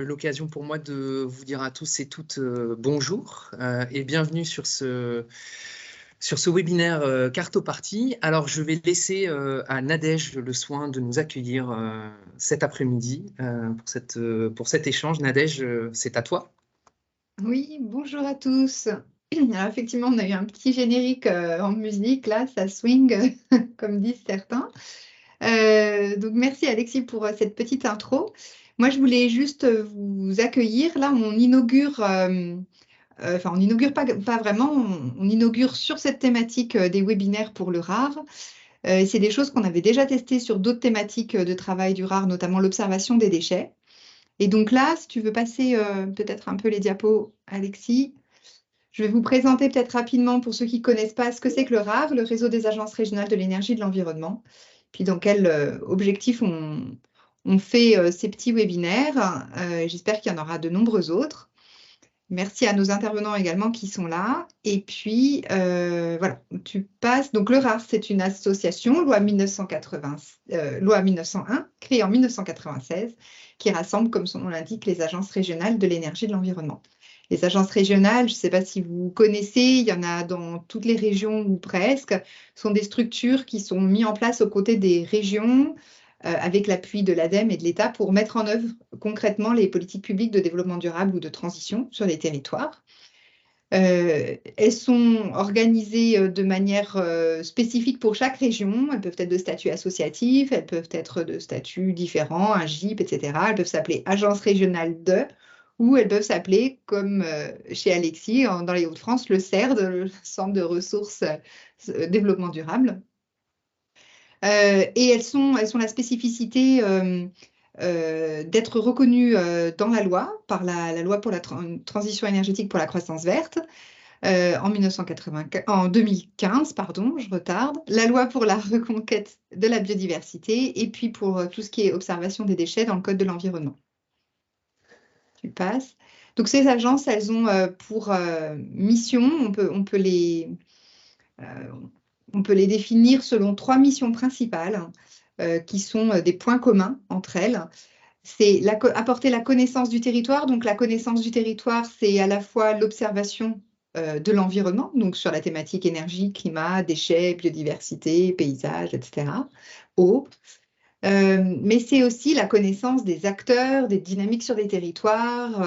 L'occasion pour moi de vous dire à tous et toutes bonjour et bienvenue sur ce webinaire Cartoparty. Alors, je vais laisser à Nadège le soin de nous accueillir cet après-midi pour cet échange. Nadège, c'est à toi. Oui, bonjour à tous. Alors effectivement, on a eu un petit générique en musique, là, ça swing, comme disent certains. Donc merci Alexis pour cette petite intro. Moi, je voulais juste vous accueillir. Là, on inaugure, enfin, on inaugure pas vraiment, on inaugure sur cette thématique des webinaires pour le rare. C'est des choses qu'on avait déjà testées sur d'autres thématiques de travail du rare, notamment l'observation des déchets. Et donc là, si tu veux passer peut-être un peu les diapos, Alexis, je vais vous présenter peut-être rapidement pour ceux qui ne connaissent pas ce que c'est que le RAR, le réseau des agences régionales de l'énergie et de l'environnement, puis dans quel objectif on fait ces petits webinaires. J'espère qu'il y en aura de nombreux autres. Merci à nos intervenants également qui sont là. Et puis, voilà, tu passes. Donc, le RAR, c'est une association, loi 1901, créée en 1996, qui rassemble, comme son nom l'indique, les agences régionales de l'énergie et de l'environnement. Les agences régionales, je ne sais pas si vous connaissez, il y en a dans toutes les régions ou presque, sont des structures qui sont mises en place aux côtés des régions avec l'appui de l'ADEME et de l'État pour mettre en œuvre concrètement les politiques publiques de développement durable ou de transition sur les territoires. Elles sont organisées de manière spécifique pour chaque région. Elles peuvent être de statut associatif, elles peuvent être de statut différent, un GIP, etc. Elles peuvent s'appeler Agence régionale de, ou elles peuvent s'appeler, comme chez Alexis, dans les Hauts-de-France, le CERD, le Centre de ressources développement durable. Et elles ont la spécificité d'être reconnues dans la loi, par la loi pour la transition énergétique pour la croissance verte, en 2015, pardon, je retarde, la loi pour la reconquête de la biodiversité, et puis pour tout ce qui est observation des déchets dans le Code de l'environnement. Tu passes. Donc ces agences, elles ont pour mission, on peut les définir selon 3 missions principales qui sont des points communs entre elles. C'est apporter la connaissance du territoire. Donc, la connaissance du territoire, c'est à la fois l'observation de l'environnement, donc sur la thématique énergie, climat, déchets, biodiversité, paysage, etc. Eau. Mais c'est aussi la connaissance des acteurs, des dynamiques sur les territoires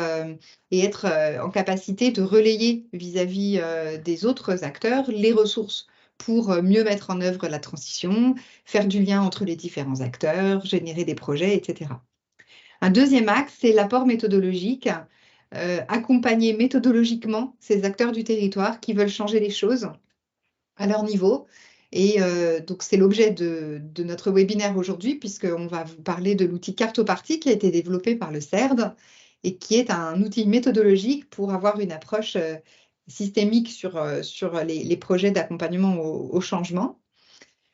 et être en capacité de relayer vis-à-vis des autres acteurs les ressources pour mieux mettre en œuvre la transition, faire du lien entre les différents acteurs, générer des projets, etc. Un deuxième axe, c'est l'apport méthodologique, accompagner méthodologiquement ces acteurs du territoire qui veulent changer les choses à leur niveau. Et donc, c'est l'objet de notre webinaire aujourd'hui, puisqu'on va vous parler de l'outil Cartoparty qui a été développé par le CERD et qui est un outil méthodologique pour avoir une approche systémique sur les projets d'accompagnement au changement.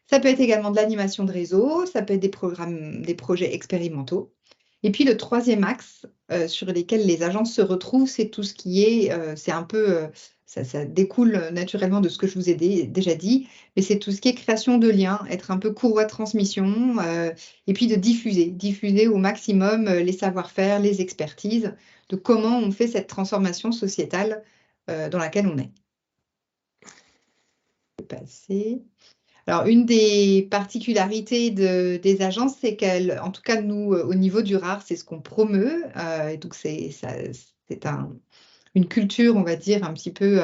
Ça peut être également de l'animation de réseau, ça peut être des projets expérimentaux. Et puis le troisième axe sur lesquels les agences se retrouvent, c'est tout ce qui est, c'est un peu, ça découle naturellement de ce que je vous ai déjà dit, mais c'est tout ce qui est création de liens, être un peu courroie de transmission, et puis de diffuser au maximum les savoir-faire, les expertises, de comment on fait cette transformation sociétale dans laquelle on est. Je vais passer. Alors, une des particularités des agences, c'est qu'elles, en tout cas, nous, au niveau du rare, c'est ce qu'on promeut. Et donc, c'est une culture, on va dire, un petit peu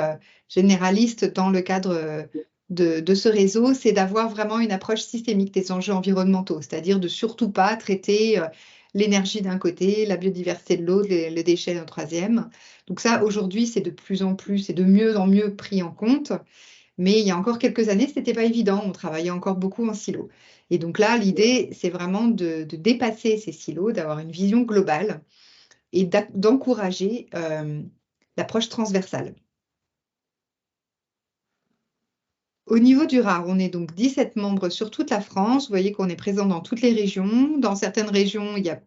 généraliste dans le cadre de ce réseau, c'est d'avoir vraiment une approche systémique des enjeux environnementaux, c'est-à-dire de surtout pas traiter l'énergie d'un côté, la biodiversité de l'autre, le déchet d'un troisième. Donc ça, aujourd'hui, c'est de plus en plus, c'est de mieux en mieux pris en compte. Mais il y a encore quelques années, ce n'était pas évident. On travaillait encore beaucoup en silo. Et donc là, l'idée, c'est vraiment de dépasser ces silos, d'avoir une vision globale et d'encourager l'approche transversale. Au niveau du RAR, on est donc 17 membres sur toute la France. Vous voyez qu'on est présent dans toutes les régions. Dans certaines régions, il y a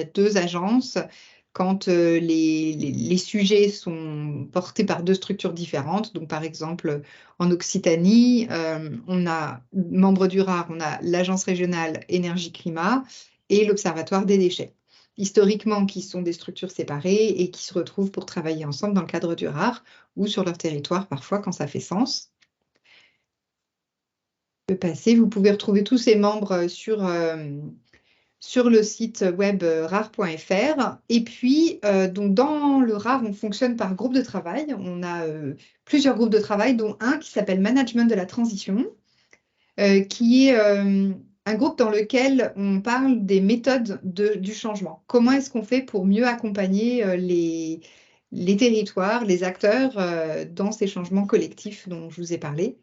2 agences. Quand les sujets sont portés par 2 structures différentes. Donc, par exemple, en Occitanie, on a, membre du RAR, on a l'Agence régionale énergie-climat et l'Observatoire des déchets. historiquement, qui sont des structures séparées et qui se retrouvent pour travailler ensemble dans le cadre du RAR ou sur leur territoire parfois quand ça fait sens. Vous pouvez retrouver tous ces membres sur le site web rar.fr. Et puis, donc dans le RAR, on fonctionne par groupe de travail. On a plusieurs groupes de travail, dont un qui s'appelle Management de la transition, qui est un groupe dans lequel on parle des méthodes du changement. Comment est-ce qu'on fait pour mieux accompagner les territoires, les acteurs dans ces changements collectifs dont je vous ai parlé.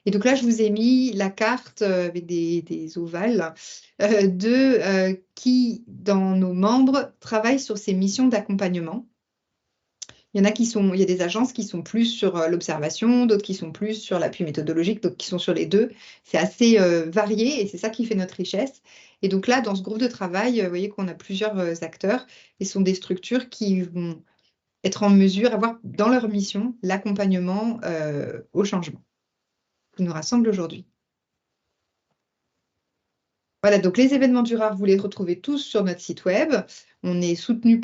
Et donc là, je vous ai mis la carte avec des ovales qui, dans nos membres, travaillent sur ces missions d'accompagnement. Il y a des agences qui sont plus sur l'observation, d'autres qui sont plus sur l'appui méthodologique, d'autres qui sont sur les deux. C'est assez varié et c'est ça qui fait notre richesse. Et donc là, dans ce groupe de travail, vous voyez qu'on a plusieurs acteurs et ce sont des structures qui vont être en mesure, avoir dans leur mission l'accompagnement au changement qui nous rassemble aujourd'hui. Voilà, donc les événements du RAR, vous les retrouvez tous sur notre site web. On est soutenu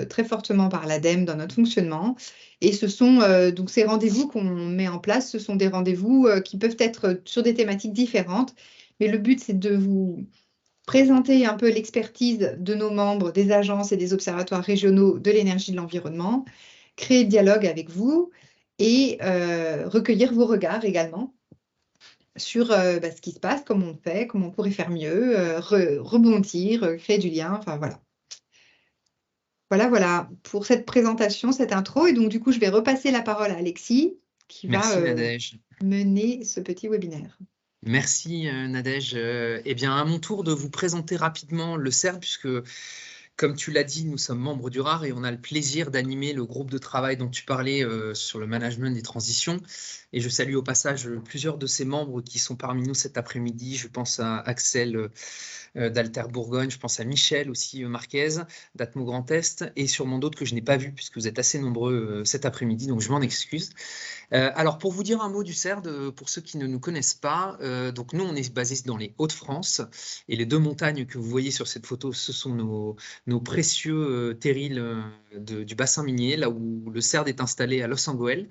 très fortement par l'ADEME dans notre fonctionnement. Et ce sont donc ces rendez-vous qu'on met en place, ce sont des rendez-vous qui peuvent être sur des thématiques différentes. Mais le but, c'est de vous présenter un peu l'expertise de nos membres, des agences et des observatoires régionaux de l'énergie et de l'environnement, créer le dialogue avec vous et recueillir vos regards également sur ce qui se passe, comment on fait, comment on pourrait faire mieux, rebondir, créer du lien, enfin voilà. Voilà pour cette présentation, cette intro. Et donc, du coup, je vais repasser la parole à Alexis qui va mener ce petit webinaire. Merci Nadège. Eh bien, à mon tour de vous présenter rapidement le CERD, puisque, comme tu l'as dit, nous sommes membres du RAR et on a le plaisir d'animer le groupe de travail dont tu parlais sur le management des transitions. Et je salue au passage plusieurs de ces membres qui sont parmi nous cet après-midi. Je pense à Axel d'Alter Bourgogne, je pense à Michel aussi Marquez, d'Atmo Grand Est, et sûrement d'autres que je n'ai pas vus puisque vous êtes assez nombreux cet après-midi, donc je m'en excuse. Alors, pour vous dire un mot du CERD, pour ceux qui ne nous connaissent pas, donc nous, on est basé dans les Hauts-de-France, et les deux montagnes que vous voyez sur cette photo, ce sont nos précieux terrils du bassin minier, là où le CERD est installé à Los Angeles.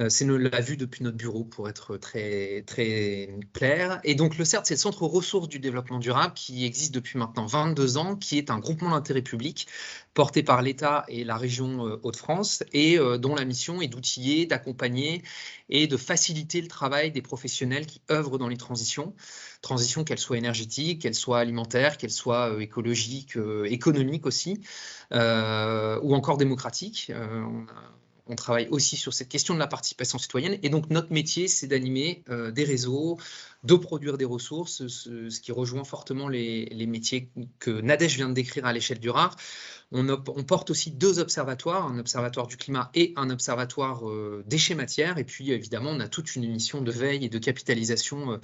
C'est la vue depuis notre bureau pour être très, très clair. Et donc le CERD, c'est le Centre ressources du développement durable qui existe depuis maintenant 22 ans, qui est un groupement d'intérêt public porté par l'État et la région Hauts-de-France et dont la mission est d'outiller, d'accompagner et de faciliter le travail des professionnels qui œuvrent dans les transitions qu'elles soient énergétiques, qu'elles soient alimentaires, qu'elles soient écologiques, économiques aussi, ou encore démocratiques. On travaille aussi sur cette question de la participation citoyenne. Et donc, notre métier, c'est d'animer des réseaux, de produire des ressources, ce qui rejoint fortement les métiers que Nadège vient de décrire à l'échelle du RAR. On porte aussi deux observatoires, un observatoire du climat et un observatoire déchets matières. Et puis, évidemment, on a toute une mission de veille et de capitalisation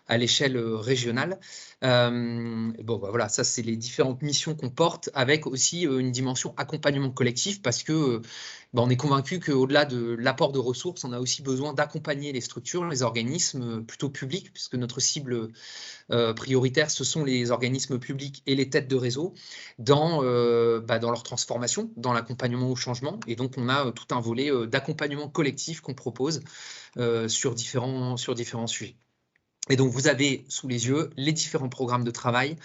à l'échelle régionale. Voilà, ça, c'est les différentes missions qu'on porte avec aussi une dimension accompagnement collectif parce que on est convaincu qu'au-delà de l'apport de ressources, on a aussi besoin d'accompagner les structures, les organismes plutôt publics, puisque notre cible prioritaire, ce sont les organismes publics et les têtes de réseau dans leur transformation, dans l'accompagnement au changement. Et donc, on a tout un volet d'accompagnement collectif qu'on propose sur différents sujets. Et donc, vous avez sous les yeux les différents programmes de travail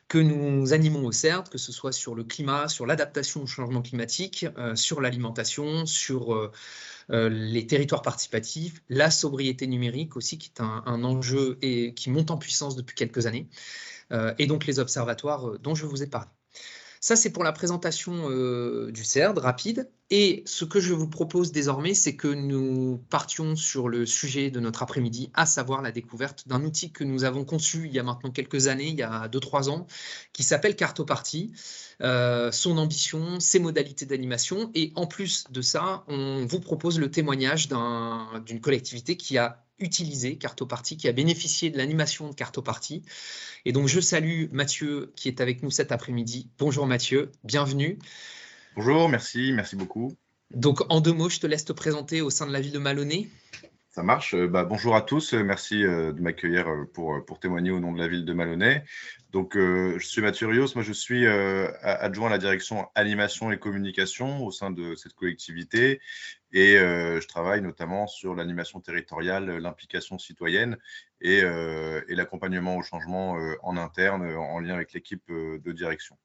que nous animons au CERD, que ce soit sur le climat, sur l'adaptation au changement climatique, sur l'alimentation, sur les territoires participatifs, la sobriété numérique aussi, qui est un enjeu et qui monte en puissance depuis quelques années, et donc les observatoires dont je vous ai parlé. Ça, c'est pour la présentation du CERD, rapide. Et ce que je vous propose désormais, c'est que nous partions sur le sujet de notre après-midi, à savoir la découverte d'un outil que nous avons conçu il y a maintenant quelques années, il y a 2-3 ans, qui s'appelle Cartoparty. Son ambition, ses modalités d'animation. Et en plus de ça, on vous propose le témoignage d'une collectivité qui a utilisé Cartoparty, qui a bénéficié de l'animation de Cartoparty. Et donc, je salue Mathieu qui est avec nous cet après-midi. Bonjour Mathieu, bienvenue. Bonjour, merci beaucoup. Donc, en 2 mots, je te laisse te présenter au sein de la ville de Maloney. Ça marche. Bonjour à tous. Merci de m'accueillir pour témoigner au nom de la ville de Maloney. Donc, je suis Mathieu Rios. Moi, je suis adjoint à la direction animation et communication au sein de cette collectivité. Et je travaille notamment sur l'animation territoriale, l'implication citoyenne et l'accompagnement au changement en interne en lien avec l'équipe de direction.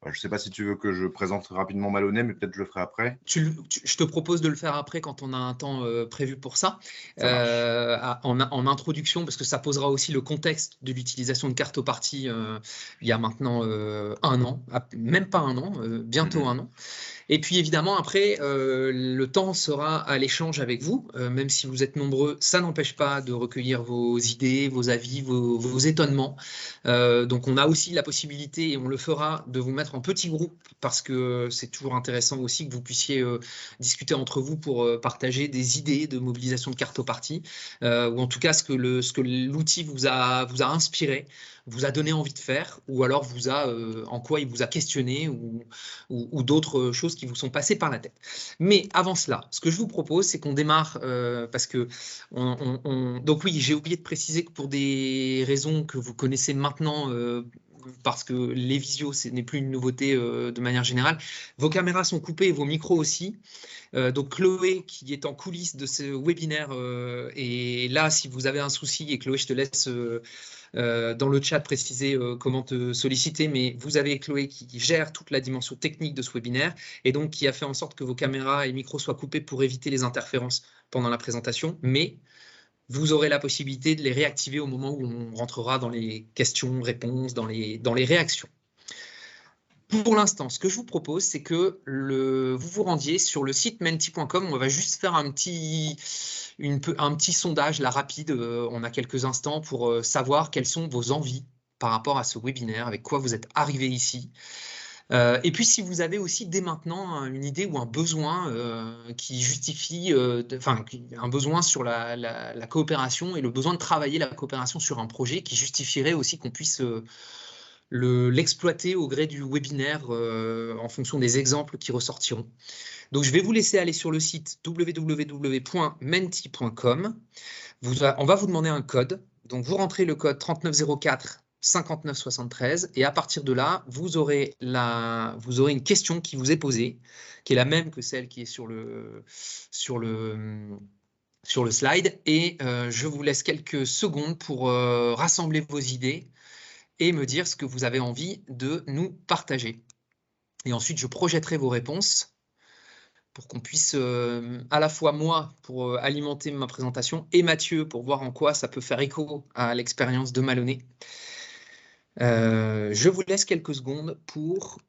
Je ne sais pas si tu veux que je présente rapidement Maloney, mais peut-être je le ferai après. Je te propose de le faire après quand on a un temps prévu pour ça. En introduction, parce que ça posera aussi le contexte de l'utilisation de Cartoparty il y a maintenant 1 an, même pas 1 an, bientôt 1 an. Et puis évidemment, après, le temps sera à l'échange avec vous, même si vous êtes nombreux, ça n'empêche pas de recueillir vos idées, vos avis, vos étonnements. Donc on a aussi la possibilité, et on le fera, de vous mettre en petits groupes, parce que c'est toujours intéressant aussi que vous puissiez discuter entre vous pour partager des idées de mobilisation de Cartoparty, ou en tout cas ce que l'outil vous a inspiré, vous a donné envie de faire, ou alors en quoi il vous a questionné, ou d'autres choses qui vous sont passées par la tête. Mais avant cela, ce que je vous propose, c'est qu'on démarre, parce que donc oui, j'ai oublié de préciser que pour des raisons que vous connaissez maintenant, parce que les visios, ce n'est plus une nouveauté de manière générale, vos caméras sont coupées et vos micros aussi. Donc Chloé, qui est en coulisses de ce webinaire, est là si vous avez un souci. Et Chloé, je te laisse dans le chat préciser comment te solliciter, mais vous avez Chloé qui gère toute la dimension technique de ce webinaire et donc qui a fait en sorte que vos caméras et micros soient coupés pour éviter les interférences pendant la présentation, mais vous aurez la possibilité de les réactiver au moment où on rentrera dans les questions-réponses, dans les réactions. Pour l'instant, ce que je vous propose, c'est que vous vous rendiez sur le site menti.com. On va juste faire un petit sondage là, rapide. On a quelques instants pour savoir quelles sont vos envies par rapport à ce webinaire, avec quoi vous êtes arrivé ici. Et puis, si vous avez aussi dès maintenant une idée ou un besoin qui justifie, un besoin sur la coopération et le besoin de travailler la coopération sur un projet qui justifierait aussi qu'on puisse l'exploiter au gré du webinaire en fonction des exemples qui ressortiront. Donc, je vais vous laisser aller sur le site www.menti.com. On va vous demander un code. Donc, vous rentrez le code 3904 5973 et à partir de là, vous aurez une question qui vous est posée, qui est la même que celle qui est sur le slide. Et je vous laisse quelques secondes pour rassembler vos idées et me dire ce que vous avez envie de nous partager. Et ensuite, je projetterai vos réponses pour qu'on puisse, à la fois moi, pour alimenter ma présentation, et Mathieu, pour voir en quoi ça peut faire écho à l'expérience de Maloney. Je vous laisse quelques secondes pour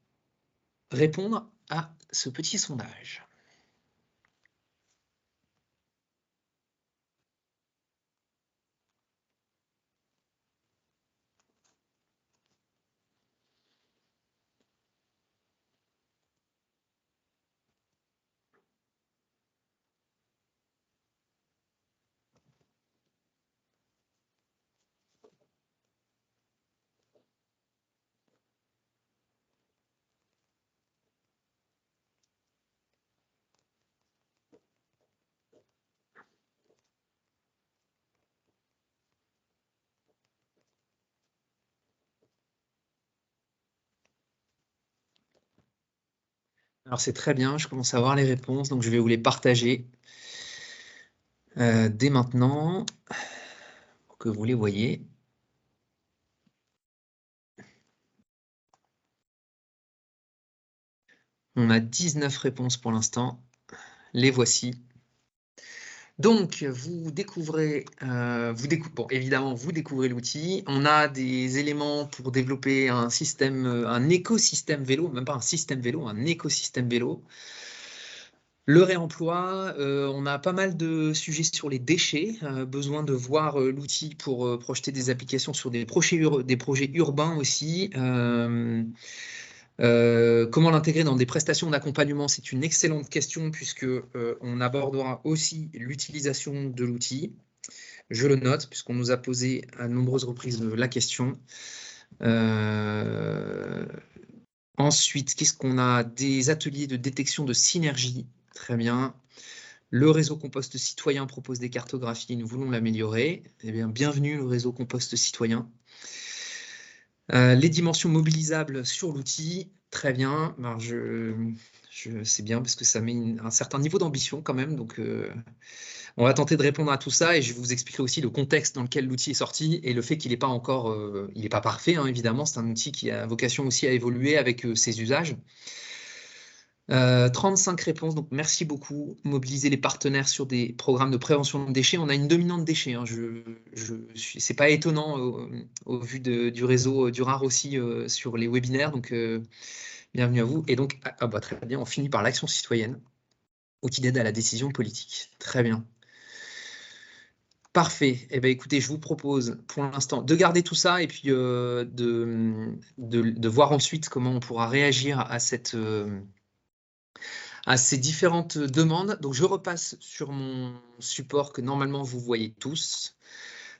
répondre à ce petit sondage. Alors c'est très bien, je commence à voir les réponses, donc je vais vous les partager dès maintenant pour que vous les voyez. On a 19 réponses pour l'instant, les voici. Donc, vous découvrez, évidemment, vous découvrez l'outil. On a des éléments pour développer un écosystème vélo, même pas un système vélo, un écosystème vélo. Le réemploi, on a pas mal de sujets sur les déchets, besoin de voir l'outil pour projeter des applications sur des projets urbains aussi. Comment l'intégrer dans des prestations d'accompagnement? C'est une excellente question puisque on abordera aussi l'utilisation de l'outil. Je le note puisqu'on nous a posé à de nombreuses reprises la question. Ensuite, qu'est-ce qu'on a? Des ateliers de détection de synergie. Très bien. Le réseau Compost Citoyen propose des cartographies, nous voulons l'améliorer. Eh bien, bienvenue le réseau Compost Citoyen. Les dimensions mobilisables sur l'outil, très bien. Ben, c'est bien parce que ça met un certain niveau d'ambition quand même. Donc, on va tenter de répondre à tout ça et je vous expliquerai aussi le contexte dans lequel l'outil est sorti et le fait qu'il n'est pas encore, il n'est pas parfait, hein, évidemment. C'est un outil qui a vocation aussi à évoluer avec ses usages. 35 réponses, donc merci beaucoup. Mobiliser les partenaires sur des programmes de prévention de déchets. On a une dominante déchets. Hein. C'est pas étonnant au vu du réseau du RAR aussi sur les webinaires. Donc, bienvenue à vous. Et donc, très bien, on finit par l'action citoyenne, outil d'aide à la décision politique. Très bien. Parfait. Eh bien, écoutez, je vous propose pour l'instant de garder tout ça et puis de voir ensuite comment on pourra réagir à ces différentes demandes. Donc, je repasse sur mon support que normalement vous voyez tous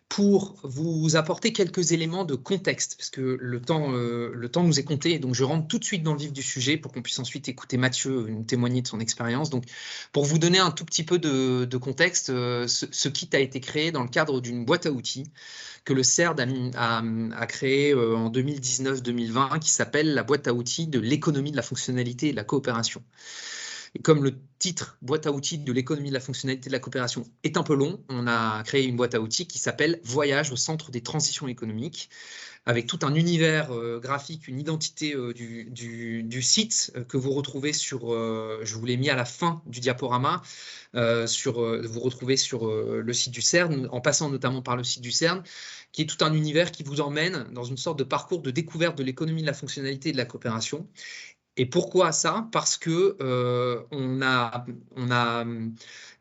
pour vous apporter quelques éléments de contexte, parce que le temps nous est compté, donc je rentre tout de suite dans le vif du sujet pour qu'on puisse ensuite écouter Mathieu nous témoigner de son expérience. Donc, pour vous donner un tout petit peu de contexte, ce kit a été créé dans le cadre d'une boîte à outils que le CERD a créé en 2019-2020, qui s'appelle la boîte à outils de l'économie de la fonctionnalité et de la coopération. Et comme le titre « Boîte à outils de l'économie de la fonctionnalité de la coopération » est un peu long, on a créé une boîte à outils qui s'appelle « Voyage au centre des transitions économiques », avec tout un univers graphique, une identité du site que vous retrouvez sur, je vous l'ai mis à la fin du diaporama, vous retrouvez sur le site du CERN, en passant notamment par le site du CERN, qui est tout un univers qui vous emmène dans une sorte de parcours de découverte de l'économie de la fonctionnalité et de la coopération. Et pourquoi ça? Parce que on a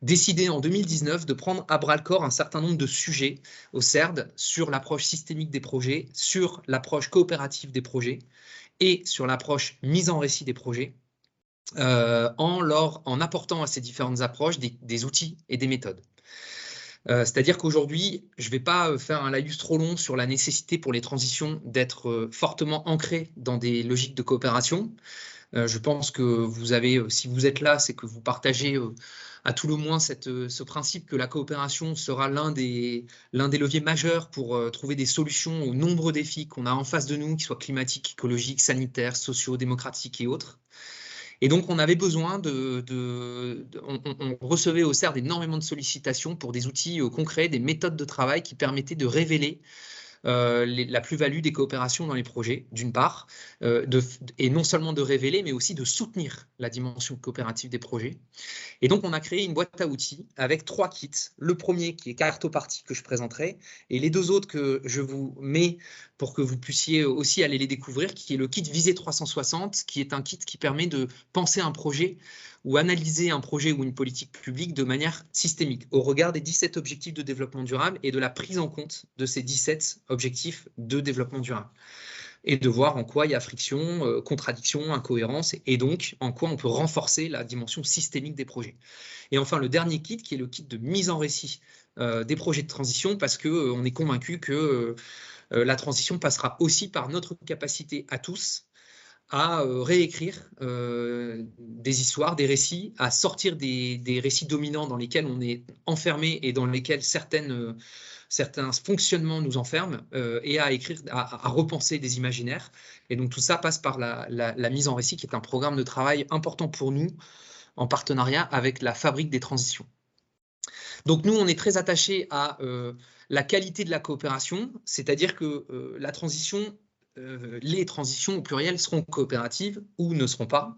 décidé en 2019 de prendre à bras-le-corps un certain nombre de sujets au CERD sur l'approche systémique des projets, sur l'approche coopérative des projets et sur l'approche mise en récit des projets, en apportant à ces différentes approches des outils et des méthodes. C'est-à-dire qu'aujourd'hui, je ne vais pas faire un laïus trop long sur la nécessité pour les transitions d'être fortement ancrées dans des logiques de coopération. Je pense que vous avez, si vous êtes là, c'est que vous partagez à tout le moins ce principe que la coopération sera l'un des leviers majeurs pour trouver des solutions aux nombreux défis qu'on a en face de nous, qu'ils soient climatiques, écologiques, sanitaires, sociaux, démocratiques et autres. Et donc, on avait besoin on recevait au CERD énormément de sollicitations pour des outils concrets, des méthodes de travail qui permettaient de révéler la plus-value des coopérations dans les projets, d'une part, et non seulement de révéler, mais aussi de soutenir la dimension coopérative des projets. Et donc, on a créé une boîte à outils avec 3 kits. Le premier qui est Cartoparty que je présenterai, et les 2 autres que je vous mets pour que vous puissiez aussi aller les découvrir, qui est le kit Visée 360, qui est un kit qui permet de penser un projet ou analyser un projet ou une politique publique de manière systémique, au regard des 17 objectifs de développement durable et de la prise en compte de ces 17 objectifs de développement durable. Et de voir en quoi il y a friction, contradiction, incohérence, et donc en quoi on peut renforcer la dimension systémique des projets. Et enfin, le dernier kit, qui est le kit de mise en récit des projets de transition, parce qu'on est convaincu que la transition passera aussi par notre capacité à tous à réécrire des histoires, des récits, à sortir des récits dominants dans lesquels on est enfermé et dans lesquels certains fonctionnements nous enferment, et à repenser des imaginaires. Et donc tout ça passe par la mise en récit, qui est un programme de travail important pour nous, en partenariat avec la Fabrique des transitions. Donc nous, on est très attachés à la qualité de la coopération, c'est-à-dire que les transitions au pluriel seront coopératives ou ne seront pas.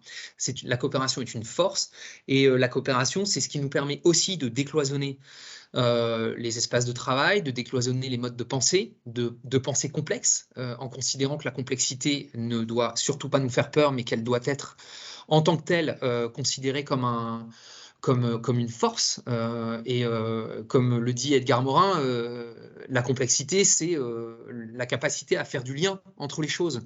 La coopération est une force, et la coopération, c'est ce qui nous permet aussi de décloisonner les espaces de travail, de décloisonner les modes de pensée, de pensée complexe, en considérant que la complexité ne doit surtout pas nous faire peur, mais qu'elle doit être en tant que telle considérée comme une force, et comme le dit Edgar Morin, la complexité, c'est la capacité à faire du lien entre les choses.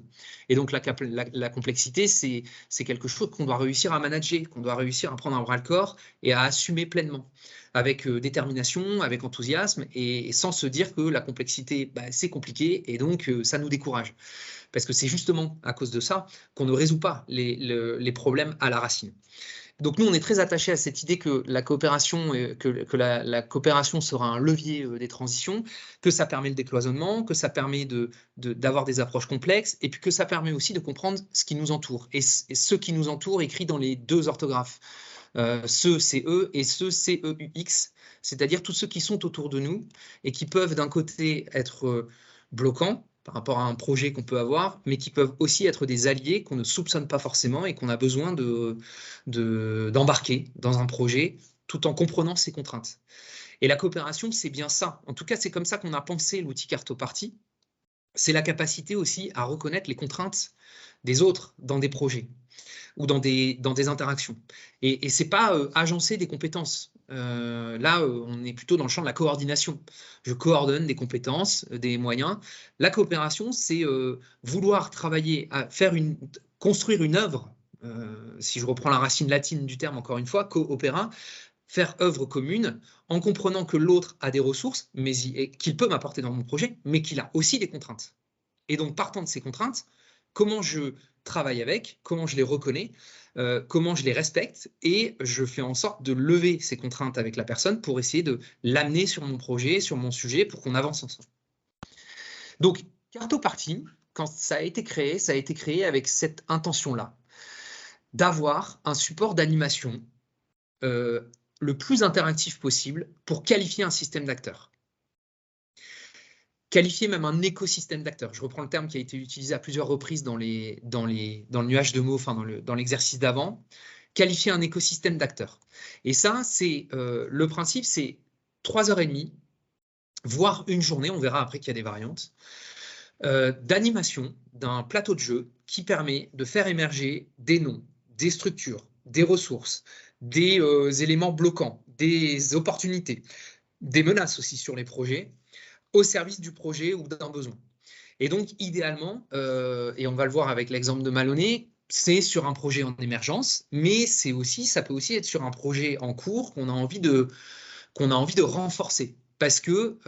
Et donc la complexité, c'est quelque chose qu'on doit réussir à manager, qu'on doit réussir à prendre à bras-le-corps et à assumer pleinement, avec détermination, avec enthousiasme, et sans se dire que la complexité, c'est compliqué, et donc ça nous décourage. Parce que c'est justement à cause de ça qu'on ne résout pas les problèmes à la racine. Donc nous, on est très attachés à cette idée que la coopération, la coopération sera un levier des transitions, que ça permet le décloisonnement, que ça permet d'avoir des approches complexes, et puis que ça permet aussi de comprendre ce qui nous entoure. Et ce qui nous entoure écrit dans les deux orthographes. Ce CE et ce CEUX, c'est-à-dire tous ceux qui sont autour de nous et qui peuvent d'un côté être bloquants par rapport à un projet qu'on peut avoir, mais qui peuvent aussi être des alliés qu'on ne soupçonne pas forcément et qu'on a besoin d'embarquer dans un projet tout en comprenant ses contraintes. Et la coopération, c'est bien ça. En tout cas, c'est comme ça qu'on a pensé l'outil Cartoparty. C'est la capacité aussi à reconnaître les contraintes des autres dans des projets ou dans des interactions. Et ce n'est pas agencer des compétences. Là, on est plutôt dans le champ de la coordination. Je coordonne des compétences, des moyens. La coopération, c'est vouloir travailler à construire une œuvre, si je reprends la racine latine du terme encore une fois, coopéra, faire œuvre commune en comprenant que l'autre a des ressources, mais qu'il peut m'apporter dans mon projet, mais qu'il a aussi des contraintes. Et donc, partant de ces contraintes, comment je travaille avec, comment je les reconnais, comment je les respecte, et je fais en sorte de lever ces contraintes avec la personne pour essayer de l'amener sur mon projet, sur mon sujet, pour qu'on avance ensemble. Donc, Cartoparty, quand ça a été créé avec cette intention-là, d'avoir un support d'animation le plus interactif possible pour qualifier un système d'acteurs. Qualifier même un écosystème d'acteurs. Je reprends le terme qui a été utilisé à plusieurs reprises dans le nuage de mots, enfin dans l'exercice d'avant. Qualifier un écosystème d'acteurs. Et ça, c'est le principe, c'est 3h30, voire une journée, on verra après qu'il y a des variantes, d'animation d'un plateau de jeu qui permet de faire émerger des noms, des structures, des ressources, des éléments bloquants, des opportunités, des menaces aussi sur les projets, au service du projet ou d'un besoin. Et donc, idéalement, et on va le voir avec l'exemple de Maloney, c'est sur un projet en émergence, mais ça peut aussi être sur un projet en cours qu'on a envie de renforcer. Parce que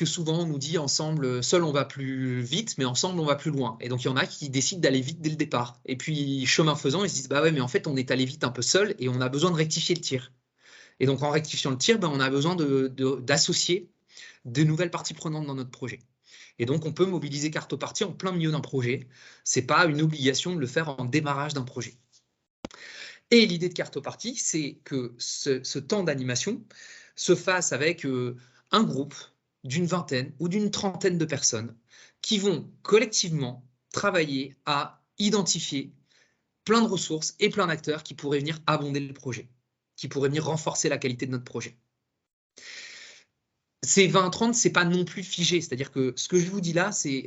souvent, on nous dit ensemble, seul on va plus vite, mais ensemble on va plus loin. Et donc, il y en a qui décident d'aller vite dès le départ. Et puis, chemin faisant, ils se disent, bah ouais, mais en fait, on est allé vite un peu seul et on a besoin de rectifier le tir. Et donc, en rectifiant le tir, on a besoin d'associer de nouvelles parties prenantes dans notre projet. Et donc, on peut mobiliser Cartoparty en plein milieu d'un projet. Ce n'est pas une obligation de le faire en démarrage d'un projet. Et l'idée de Cartoparty, c'est que ce temps d'animation se fasse avec un groupe d'une vingtaine ou d'une trentaine de personnes qui vont collectivement travailler à identifier plein de ressources et plein d'acteurs qui pourraient venir abonder le projet, qui pourraient venir renforcer la qualité de notre projet. Ces 20-30, ce n'est pas non plus figé. C'est-à-dire que ce que je vous dis là, c'est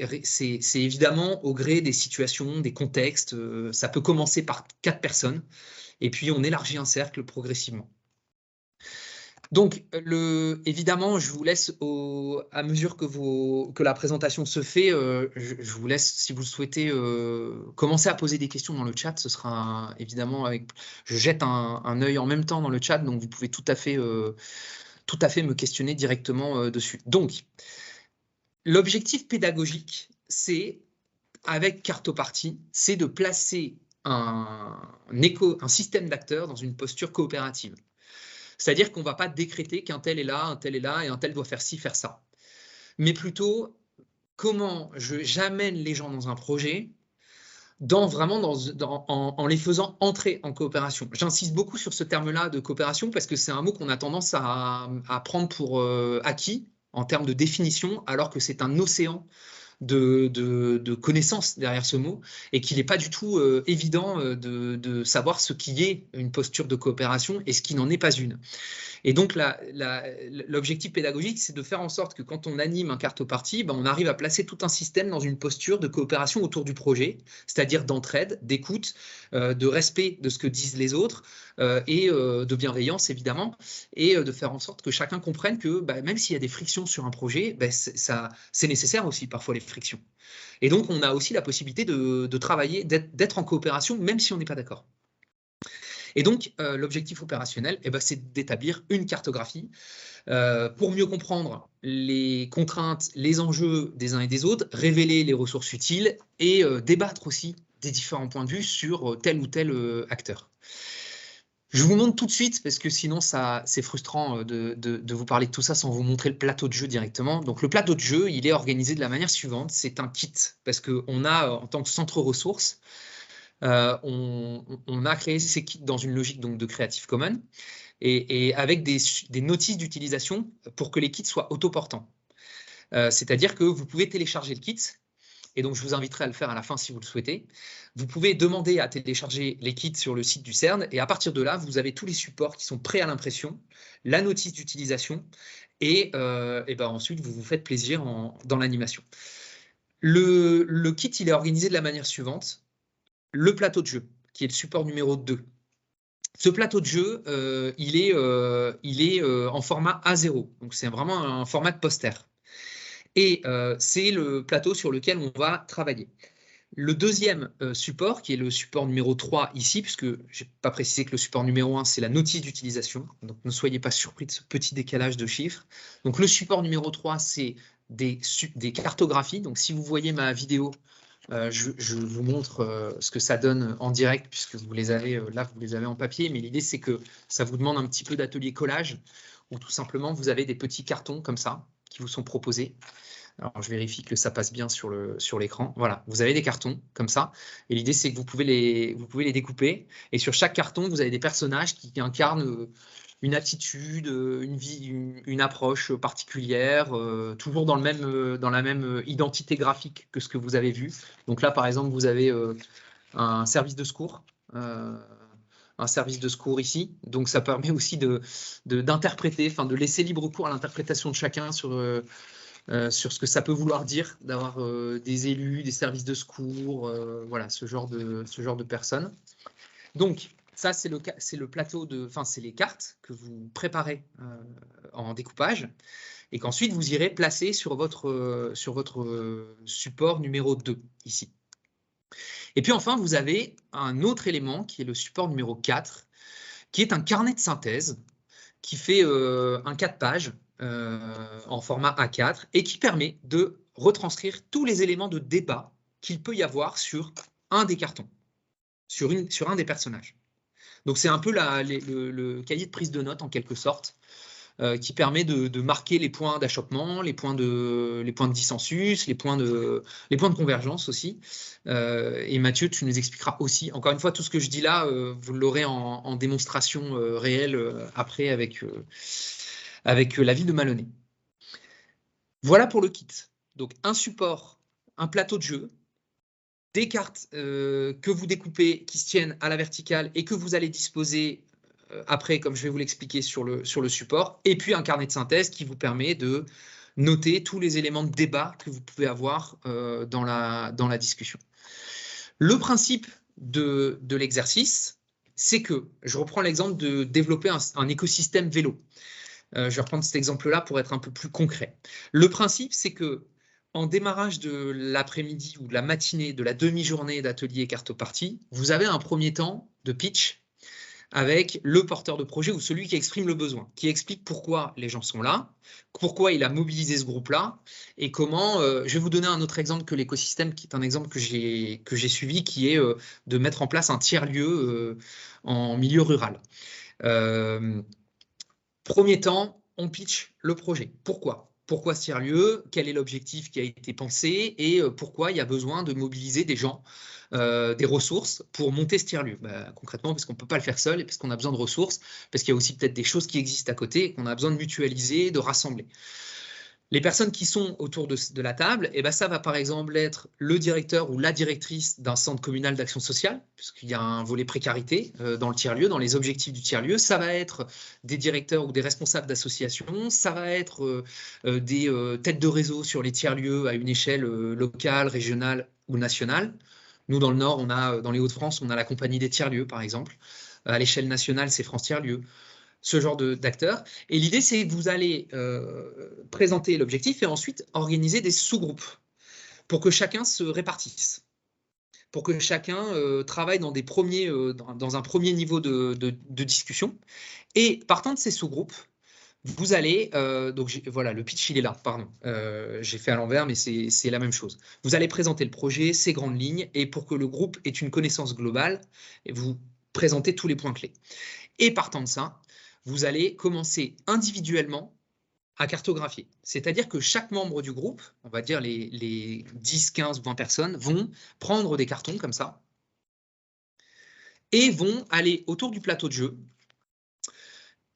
évidemment au gré des situations, des contextes. Ça peut commencer par 4 personnes et puis on élargit un cercle progressivement. Donc, évidemment, je vous laisse, à mesure que la présentation se fait, je vous laisse, si vous le souhaitez, commencer à poser des questions dans le chat. Ce sera évidemment je jette un œil en même temps dans le chat, donc vous pouvez tout à fait me questionner directement dessus. Donc, l'objectif pédagogique, c'est, avec Cartoparty, c'est de placer un système d'acteurs dans une posture coopérative. C'est-à-dire qu'on ne va pas décréter qu'un tel est là, et un tel doit faire ci, faire ça. Mais plutôt, comment j'amène les gens dans un projet en les faisant entrer en coopération. J'insiste beaucoup sur ce terme-là de coopération parce que c'est un mot qu'on a tendance à prendre pour acquis en termes de définition, alors que c'est un océan de connaissances derrière ce mot et qu'il n'est pas du tout évident de savoir ce qui est une posture de coopération et ce qui n'en est pas une. Et donc, l'objectif pédagogique, c'est de faire en sorte que quand on anime un Cartoparty, on arrive à placer tout un système dans une posture de coopération autour du projet, c'est-à-dire d'entraide, d'écoute, de respect de ce que disent les autres et de bienveillance, évidemment, et de faire en sorte que chacun comprenne que même s'il y a des frictions sur un projet, c'est nécessaire aussi parfois les frictions. Et donc, on a aussi la possibilité de travailler, d'être en coopération, même si on n'est pas d'accord. Et donc, l'objectif opérationnel, c'est d'établir une cartographie pour mieux comprendre les contraintes, les enjeux des uns et des autres, révéler les ressources utiles et débattre aussi des différents points de vue sur tel ou tel acteur. Je vous montre tout de suite, parce que sinon c'est frustrant de vous parler de tout ça sans vous montrer le plateau de jeu directement. Donc le plateau de jeu, il est organisé de la manière suivante, c'est un kit, parce qu'on a, en tant que centre ressources, on a créé ces kits dans une logique donc, de Creative Commons, et avec des notices d'utilisation pour que les kits soient autoportants. C'est-à-dire que vous pouvez télécharger le kit, et donc je vous inviterai à le faire à la fin si vous le souhaitez. Vous pouvez demander à télécharger les kits sur le site du CERN, et à partir de là, vous avez tous les supports qui sont prêts à l'impression, la notice d'utilisation, et ben ensuite, vous vous faites plaisir dans l'animation. Le kit, il est organisé de la manière suivante. Le plateau de jeu, qui est le support numéro 2. Ce plateau de jeu, il est en format A0, donc c'est vraiment un format de poster. Et c'est le plateau sur lequel on va travailler. Le deuxième support, qui est le support numéro 3 ici, puisque je n'ai pas précisé que le support numéro 1, c'est la notice d'utilisation. Donc ne soyez pas surpris de ce petit décalage de chiffres. Donc le support numéro 3, c'est des cartographies. Donc si vous voyez ma vidéo, je vous montre ce que ça donne en direct, puisque vous les avez là, vous les avez en papier. Mais l'idée, c'est que ça vous demande un petit peu d'atelier collage, où tout simplement, vous avez des petits cartons comme ça, qui vous sont proposés. Alors, je vérifie que ça passe bien sur l'écran. Voilà, vous avez des cartons comme ça. Et l'idée, c'est que vous pouvez les découper. Et sur chaque carton, vous avez des personnages qui incarnent une attitude, une approche particulière, toujours dans la même identité graphique que ce que vous avez vu. Donc là, par exemple, vous avez un service de secours. Un service de secours ici. Donc, ça permet aussi d'interpréter, enfin, de laisser libre cours à l'interprétation de chacun sur ce que ça peut vouloir dire d'avoir des élus, des services de secours, voilà, ce genre de personnes. Donc, ça, c'est le plateau enfin, c'est les cartes que vous préparez en découpage et qu'ensuite vous irez placer sur votre support numéro 2 ici. Et puis enfin, vous avez un autre élément qui est le support numéro 4, qui est un carnet de synthèse qui fait un 4 pages en format A4 et qui permet de retranscrire tous les éléments de débat qu'il peut y avoir sur un des cartons, sur un des personnages. Donc c'est un peu le cahier de prise de notes en quelque sorte, qui permet de marquer les points d'achoppement, les points de dissensus, les points de convergence aussi. Et Mathieu, tu nous expliqueras aussi, encore une fois, tout ce que je dis là, vous l'aurez en démonstration réelle après avec la ville de Maloney. Voilà pour le kit. Donc un support, un plateau de jeu, des cartes que vous découpez qui se tiennent à la verticale et que vous allez disposer après, comme je vais vous l'expliquer sur le support, et puis un carnet de synthèse qui vous permet de noter tous les éléments de débat que vous pouvez avoir dans la discussion. Le principe de l'exercice, c'est que, je reprends l'exemple de développer un écosystème vélo. Je vais reprendre cet exemple-là pour être un peu plus concret. Le principe, c'est que en démarrage de l'après-midi ou de la matinée, de la demi-journée d'atelier Cartoparty, vous avez un premier temps de pitch avec le porteur de projet ou celui qui exprime le besoin, qui explique pourquoi les gens sont là, pourquoi il a mobilisé ce groupe-là, et comment, je vais vous donner un autre exemple que l'écosystème, qui est un exemple que j'ai suivi, qui est de mettre en place un tiers-lieu en milieu rural. Premier temps, on pitch le projet. Pourquoi ? Pourquoi ce tiers-lieu ? Quel est l'objectif qui a été pensé ? Et pourquoi il y a besoin de mobiliser des gens, des ressources pour monter ce tiers-lieu ? Concrètement, parce qu'on ne peut pas le faire seul et parce qu'on a besoin de ressources, parce qu'il y a aussi peut-être des choses qui existent à côté et qu'on a besoin de mutualiser, de rassembler. Les personnes qui sont autour de la table, ça va par exemple être le directeur ou la directrice d'un centre communal d'action sociale, puisqu'il y a un volet précarité dans le tiers-lieu, dans les objectifs du tiers-lieu. Ça va être des directeurs ou des responsables d'associations. Ça va être des têtes de réseau sur les tiers-lieux à une échelle locale, régionale ou nationale. Nous, dans le Nord, dans les Hauts-de-France, on a la compagnie des tiers-lieux, par exemple. À l'échelle nationale, c'est France Tiers-lieux. Ce genre d'acteurs. Et l'idée, c'est que vous allez présenter l'objectif et ensuite organiser des sous-groupes pour que chacun se répartisse, pour que chacun travaille dans un premier niveau de discussion. Et partant de ces sous-groupes, vous allez, voilà, le pitch, il est là, pardon. J'ai fait à l'envers, mais c'est la même chose. Vous allez présenter le projet, ses grandes lignes, et pour que le groupe ait une connaissance globale, vous présentez tous les points clés. Et partant de ça, vous allez commencer individuellement à cartographier. C'est-à-dire que chaque membre du groupe, on va dire les 10, 15, 20 personnes, vont prendre des cartons comme ça et vont aller autour du plateau de jeu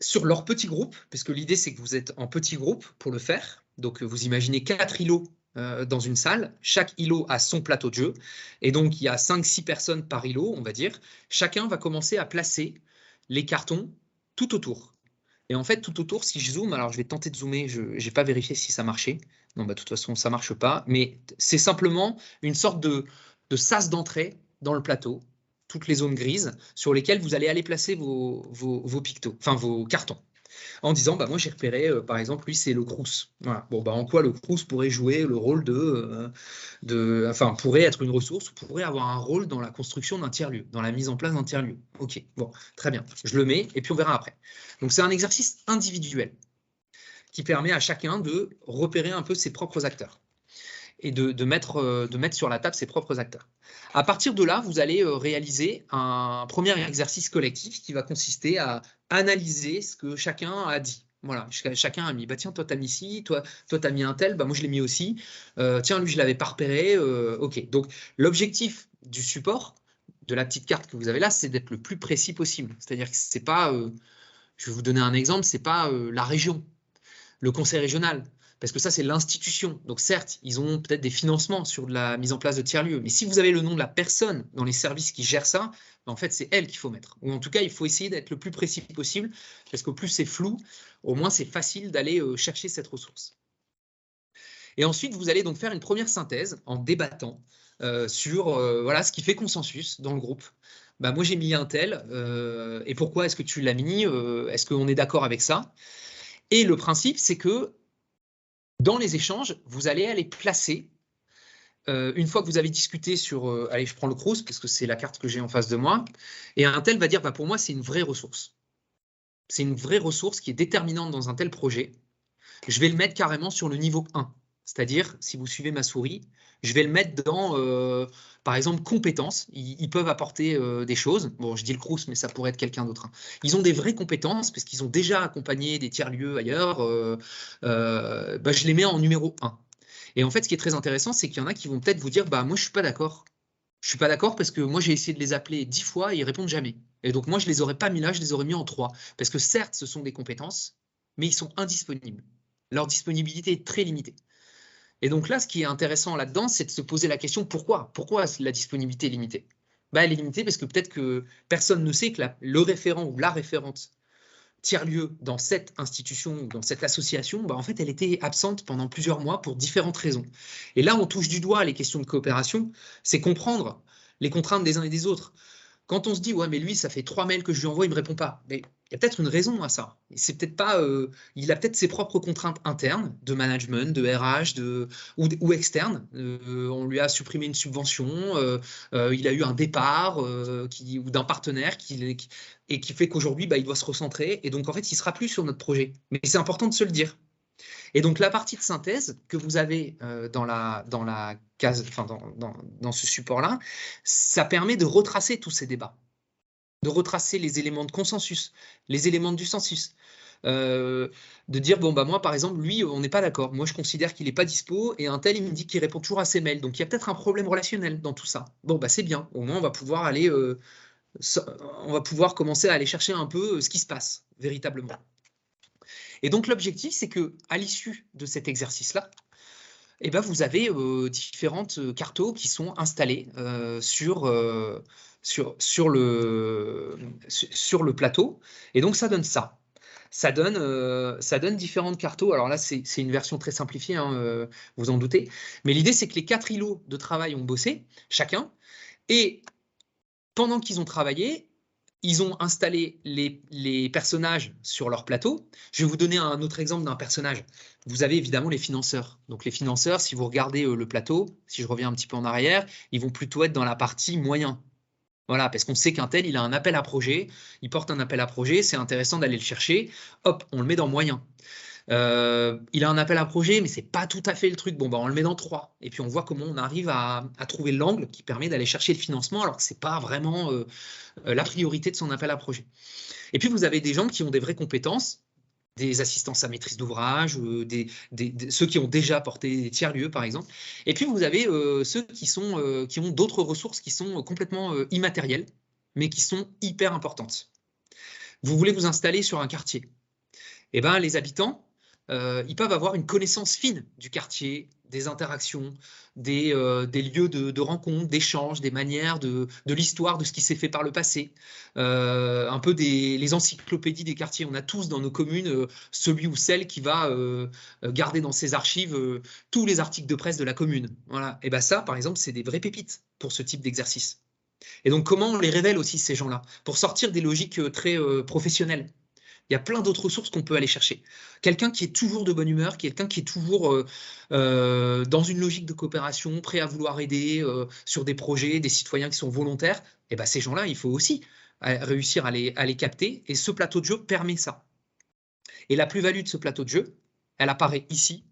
sur leur petit groupe, parce que l'idée c'est que vous êtes en petit groupe pour le faire. Donc vous imaginez 4 îlots dans une salle, chaque îlot a son plateau de jeu, et donc il y a 5-6 personnes par îlot, on va dire. Chacun va commencer à placer les cartons tout autour. Et en fait, tout autour, si je zoome, alors je vais tenter de zoomer, je n'ai pas vérifié si ça marchait. Non, bah, de toute façon, ça ne marche pas. Mais c'est simplement une sorte de sas d'entrée dans le plateau, toutes les zones grises, sur lesquelles vous allez aller placer vos pictos, enfin vos cartons. En disant, bah, moi j'ai repéré, par exemple, lui c'est le Crous. Voilà. Bon, bah, en quoi le Crous pourrait jouer le rôle enfin, pourrait être une ressource, ou pourrait avoir un rôle dans la construction d'un tiers-lieu, dans la mise en place d'un tiers-lieu. Ok, bon, très bien. Je le mets et puis on verra après. Donc c'est un exercice individuel qui permet à chacun de repérer un peu ses propres acteurs et de mettre sur la table ses propres acteurs. À partir de là, vous allez réaliser un premier exercice collectif qui va consister à analyser ce que chacun a dit. Voilà, chacun a mis, bah tiens, toi t'as mis ci, toi t'as mis un tel, bah moi je l'ai mis aussi, tiens, lui je l'avais pas repéré, ok. Donc l'objectif du support, de la petite carte que vous avez là, c'est d'être le plus précis possible. C'est-à-dire que c'est pas, je vais vous donner un exemple, c'est pas la région, le conseil régional, parce que ça, c'est l'institution. Donc certes, ils ont peut-être des financements sur la mise en place de tiers-lieux, mais si vous avez le nom de la personne dans les services qui gèrent ça, en fait, c'est elle qu'il faut mettre. Ou en tout cas, il faut essayer d'être le plus précis possible, parce qu'au plus c'est flou, au moins c'est facile d'aller chercher cette ressource. Et ensuite, vous allez donc faire une première synthèse en débattant sur voilà, ce qui fait consensus dans le groupe. Bah, moi, j'ai mis un tel, et pourquoi est-ce que tu l'as mis? Est-ce qu'on est d'accord avec ça? Et le principe, c'est que dans les échanges, vous allez aller placer, une fois que vous avez discuté sur, allez, je prends le Crous, parce que c'est la carte que j'ai en face de moi, et un tel va dire, bah, pour moi, c'est une vraie ressource. C'est une vraie ressource qui est déterminante dans un tel projet. Je vais le mettre carrément sur le niveau 1. C'est-à-dire, si vous suivez ma souris, je vais le mettre dans, par exemple, compétences. Ils peuvent apporter des choses. Bon, je dis le Crous, mais ça pourrait être quelqu'un d'autre. Hein. Ils ont des vraies compétences parce qu'ils ont déjà accompagné des tiers-lieux ailleurs. Bah, je les mets en numéro 1. Et en fait, ce qui est très intéressant, c'est qu'il y en a qui vont peut-être vous dire, bah, moi, je ne suis pas d'accord. Je ne suis pas d'accord parce que moi, j'ai essayé de les appeler 10 fois et ils ne répondent jamais. Et donc, moi, je ne les aurais pas mis là, je les aurais mis en 3. Parce que certes, ce sont des compétences, mais ils sont indisponibles. Leur disponibilité est très limitée. Et donc là, ce qui est intéressant là-dedans, c'est de se poser la question pourquoi? Pourquoi la disponibilité est limitée? Bah, elle est limitée parce que peut-être que personne ne sait que le référent ou la référente tiers-lieu dans cette institution ou dans cette association, bah, en fait, elle était absente pendant plusieurs mois pour différentes raisons. Et là, on touche du doigt les questions de coopération, c'est comprendre les contraintes des uns et des autres. Quand on se dit, ouais, mais lui, ça fait 3 mails que je lui envoie, il ne me répond pas. Mais il y a peut-être une raison à ça. C'est peut-être pas, il a peut-être ses propres contraintes internes de management, de RH, ou externes. On lui a supprimé une subvention, il a eu un départ ou d'un partenaire et qui fait qu'aujourd'hui, bah, il doit se recentrer. Et donc, en fait, il ne sera plus sur notre projet. Mais c'est important de se le dire. Et donc, la partie de synthèse que vous avez dans la case, enfin, dans ce support-là, ça permet de retracer tous ces débats, de retracer les éléments de consensus, les éléments du census, de dire, bon, bah moi, par exemple, lui, on n'est pas d'accord. Moi, je considère qu'il n'est pas dispo et un tel, il me dit qu'il répond toujours à ses mails. Donc, il y a peut-être un problème relationnel dans tout ça. Bon, bah c'est bien. Au moins, on va pouvoir aller, on va pouvoir commencer à aller chercher un peu ce qui se passe véritablement. Et donc, l'objectif, c'est qu'à l'issue de cet exercice-là, eh ben, vous avez différentes cartos qui sont installées sur le plateau. Et donc, ça donne ça. Ça donne différentes cartos. Alors là, c'est une version très simplifiée, hein, vous en doutez. Mais l'idée, c'est que les 4 îlots de travail ont bossé, chacun. Et pendant qu'ils ont travaillé, ils ont installé les personnages sur leur plateau. Je vais vous donner un autre exemple d'un personnage. Vous avez évidemment les financeurs. Donc les financeurs, si vous regardez le plateau, si je reviens un petit peu en arrière, ils vont plutôt être dans la partie moyen. Voilà, parce qu'on sait qu'un tel, il a un appel à projet, il porte un appel à projet, c'est intéressant d'aller le chercher. Hop, on le met dans moyen. Il a un appel à projet, mais c'est pas tout à fait le truc. Bon, bah, on le met dans 3. Et puis, on voit comment on arrive à trouver l'angle qui permet d'aller chercher le financement, alors que c'est pas vraiment la priorité de son appel à projet. Et puis, vous avez des gens qui ont des vraies compétences, des assistances à maîtrise d'ouvrage, ceux qui ont déjà porté des tiers-lieux, par exemple. Et puis, vous avez ceux qui ont d'autres ressources qui sont complètement immatérielles, mais qui sont hyper importantes. Vous voulez vous installer sur un quartier. Eh ben, les habitants, ils peuvent avoir une connaissance fine du quartier, des interactions, des lieux de rencontre, d'échanges, des manières de l'histoire, de ce qui s'est fait par le passé. Un peu les encyclopédies des quartiers. On a tous dans nos communes celui ou celle qui va garder dans ses archives tous les articles de presse de la commune. Voilà. Et ben ça, par exemple, c'est des vraies pépites pour ce type d'exercice. Et donc, comment on les révèle aussi, ces gens-là, pour sortir des logiques très professionnelles? Il y a plein d'autres ressources qu'on peut aller chercher. Quelqu'un qui est toujours de bonne humeur, quelqu'un qui est toujours dans une logique de coopération, prêt à vouloir aider sur des projets, des citoyens qui sont volontaires, et ben ces gens-là, il faut aussi réussir à les capter. Et ce plateau de jeu permet ça. Et la plus-value de ce plateau de jeu, elle apparaît ici,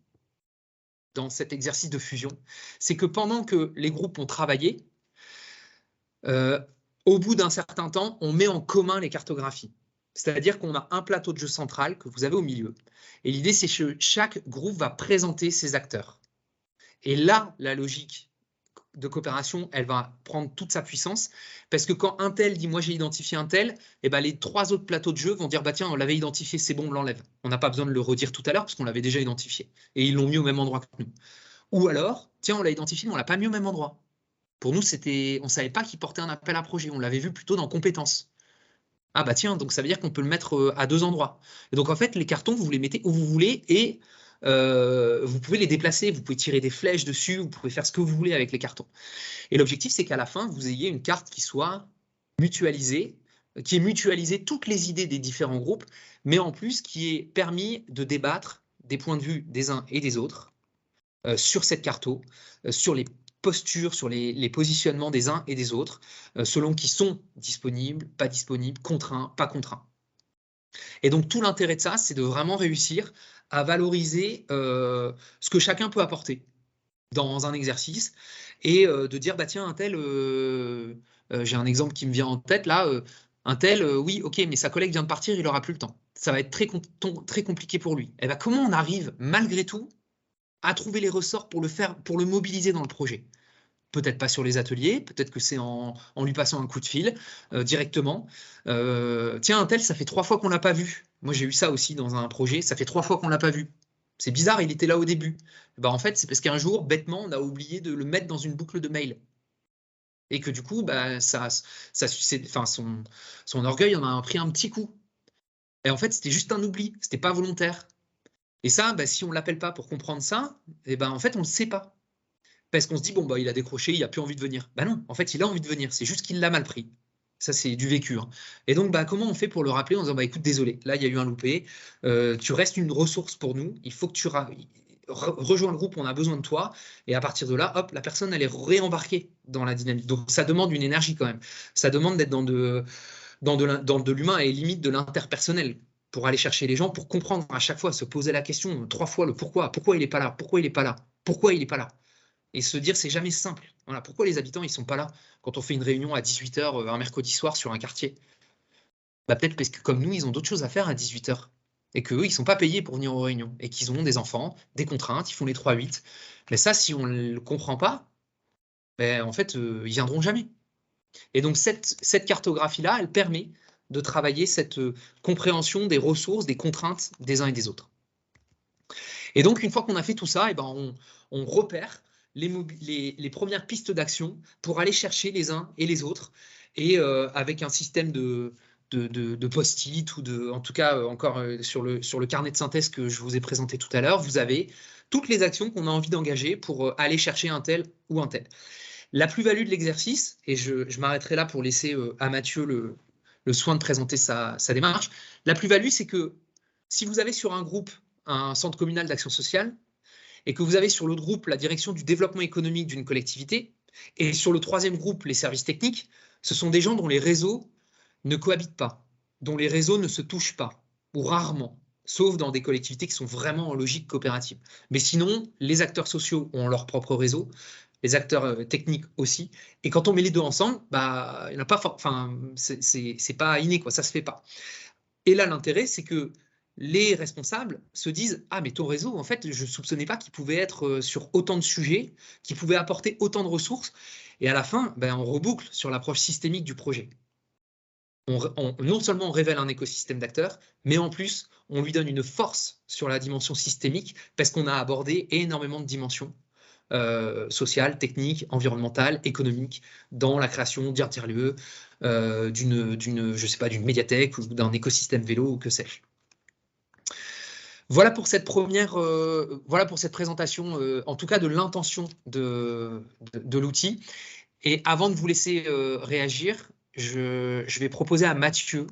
dans cet exercice de fusion. C'est que pendant que les groupes ont travaillé, au bout d'un certain temps, on met en commun les cartographies. C'est-à-dire qu'on a un plateau de jeu central que vous avez au milieu. Et l'idée, c'est que chaque groupe va présenter ses acteurs. Et là, la logique de coopération, elle va prendre toute sa puissance. Parce que quand un tel dit « moi, j'ai identifié un tel », eh ben, les 3 autres plateaux de jeu vont dire « bah tiens, on l'avait identifié, c'est bon, on l'enlève ». On n'a pas besoin de le redire tout à l'heure parce qu'on l'avait déjà identifié. Et ils l'ont mis au même endroit que nous. Ou alors, tiens, on l'a identifié, mais on ne l'a pas mis au même endroit. Pour nous, on ne savait pas qu'il portait un appel à projet. On l'avait vu plutôt dans compétences. Ah bah tiens, donc ça veut dire qu'on peut le mettre à 2 endroits. Et donc en fait, les cartons, vous les mettez où vous voulez et vous pouvez les déplacer, vous pouvez tirer des flèches dessus, vous pouvez faire ce que vous voulez avec les cartons. Et l'objectif, c'est qu'à la fin, vous ayez une carte qui soit mutualisée, qui ait mutualisé toutes les idées des différents groupes, mais en plus qui ait permis de débattre des points de vue des uns et des autres sur cette carto, sur les postures, sur les positionnements des uns et des autres, selon qui sont disponibles, pas disponibles, contraints, pas contraints. Et donc, tout l'intérêt de ça, c'est de vraiment réussir à valoriser ce que chacun peut apporter dans un exercice et de dire, bah tiens, un tel, j'ai un exemple qui me vient en tête là, un tel, oui, ok, mais sa collègue vient de partir, il n'aura plus le temps. Ça va être très compliqué pour lui. Et ben, comment on arrive, malgré tout, à trouver les ressorts pour le mobiliser dans le projet? Peut-être pas sur les ateliers, peut-être que c'est en lui passant un coup de fil directement. Tiens, un tel, ça fait 3 fois qu'on ne l'a pas vu. Moi, j'ai eu ça aussi dans un projet, ça fait 3 fois qu'on ne l'a pas vu. C'est bizarre, il était là au début. Ben, en fait, c'est parce qu'un jour, bêtement, on a oublié de le mettre dans une boucle de mail. Et que du coup, bah, son orgueil en a pris un petit coup. Et en fait, c'était juste un oubli, c'était pas volontaire. Et ça, bah, si on ne l'appelle pas pour comprendre ça, et ben, en fait, on ne le sait pas. Parce qu'on se dit, bon, bah, il a décroché, il n'a plus envie de venir. Bah non, en fait, il a envie de venir, c'est juste qu'il l'a mal pris. Ça, c'est du vécu. Hein. Et donc, bah, comment on fait pour le rappeler en disant, bah, écoute, désolé, là, il y a eu un loupé, tu restes une ressource pour nous, il faut que tu rejoins le groupe, on a besoin de toi. Et à partir de là, hop, la personne, elle est réembarquée dans la dynamique. Donc, ça demande une énergie quand même. Ça demande d'être dans de l'humain et limite de l'interpersonnel pour aller chercher les gens, pour comprendre à chaque fois, se poser la question 3 fois le pourquoi. Pourquoi il n'est pas là? Pourquoi il n'est pas là? Pourquoi il n'est pas là? Et se dire, c'est jamais simple. Voilà, pourquoi les habitants, ils ne sont pas là quand on fait une réunion à 18h un mercredi soir sur un quartier? Bah, peut-être parce que comme nous, ils ont d'autres choses à faire à 18h. Et qu'eux, ils ne sont pas payés pour venir aux réunions. Et qu'ils ont des enfants, des contraintes, ils font les 3-8. Mais ça, si on ne le comprend pas, ben, en fait, ils ne viendront jamais. Et donc, cette cartographie-là, elle permet de travailler cette compréhension des ressources, des contraintes des uns et des autres. Et donc, une fois qu'on a fait tout ça, et ben, on repère les premières pistes d'action pour aller chercher les uns et les autres. Et avec un système de post-it ou en tout cas encore sur le carnet de synthèse que je vous ai présenté tout à l'heure, vous avez toutes les actions qu'on a envie d'engager pour aller chercher un tel ou un tel. La plus-value de l'exercice, et je m'arrêterai là pour laisser à Mathieu le soin de présenter sa démarche, la plus-value, c'est que si vous avez sur un groupe un centre communal d'action sociale, et que vous avez sur l'autre groupe la direction du développement économique d'une collectivité, Et sur le troisième groupe, les services techniques, ce sont des gens dont les réseaux ne cohabitent pas, dont les réseaux ne se touchent pas, ou rarement, sauf dans des collectivités qui sont vraiment en logique coopérative. Mais sinon, les acteurs sociaux ont leur propre réseau, les acteurs techniques aussi. Et quand on met les deux ensemble, bah, il n'y en a pas, enfin, c'est pas inné, quoi, ça se fait pas. Et là, l'intérêt, c'est que les responsables se disent « Ah, mais ton réseau, en fait, je ne soupçonnais pas qu'il pouvait être sur autant de sujets, qu'il pouvait apporter autant de ressources. » Et à la fin, ben, on reboucle sur l'approche systémique du projet. Non seulement on révèle un écosystème d'acteurs, mais en plus, on lui donne une force sur la dimension systémique parce qu'on a abordé énormément de dimensions sociales, techniques, environnementales, économiques dans la création d'un tiers-lieu, d'une médiathèque ou d'un écosystème vélo ou que sais-je. Voilà pour cette présentation, en tout cas de l'intention de l'outil. Et avant de vous laisser réagir, je vais proposer à Mathieu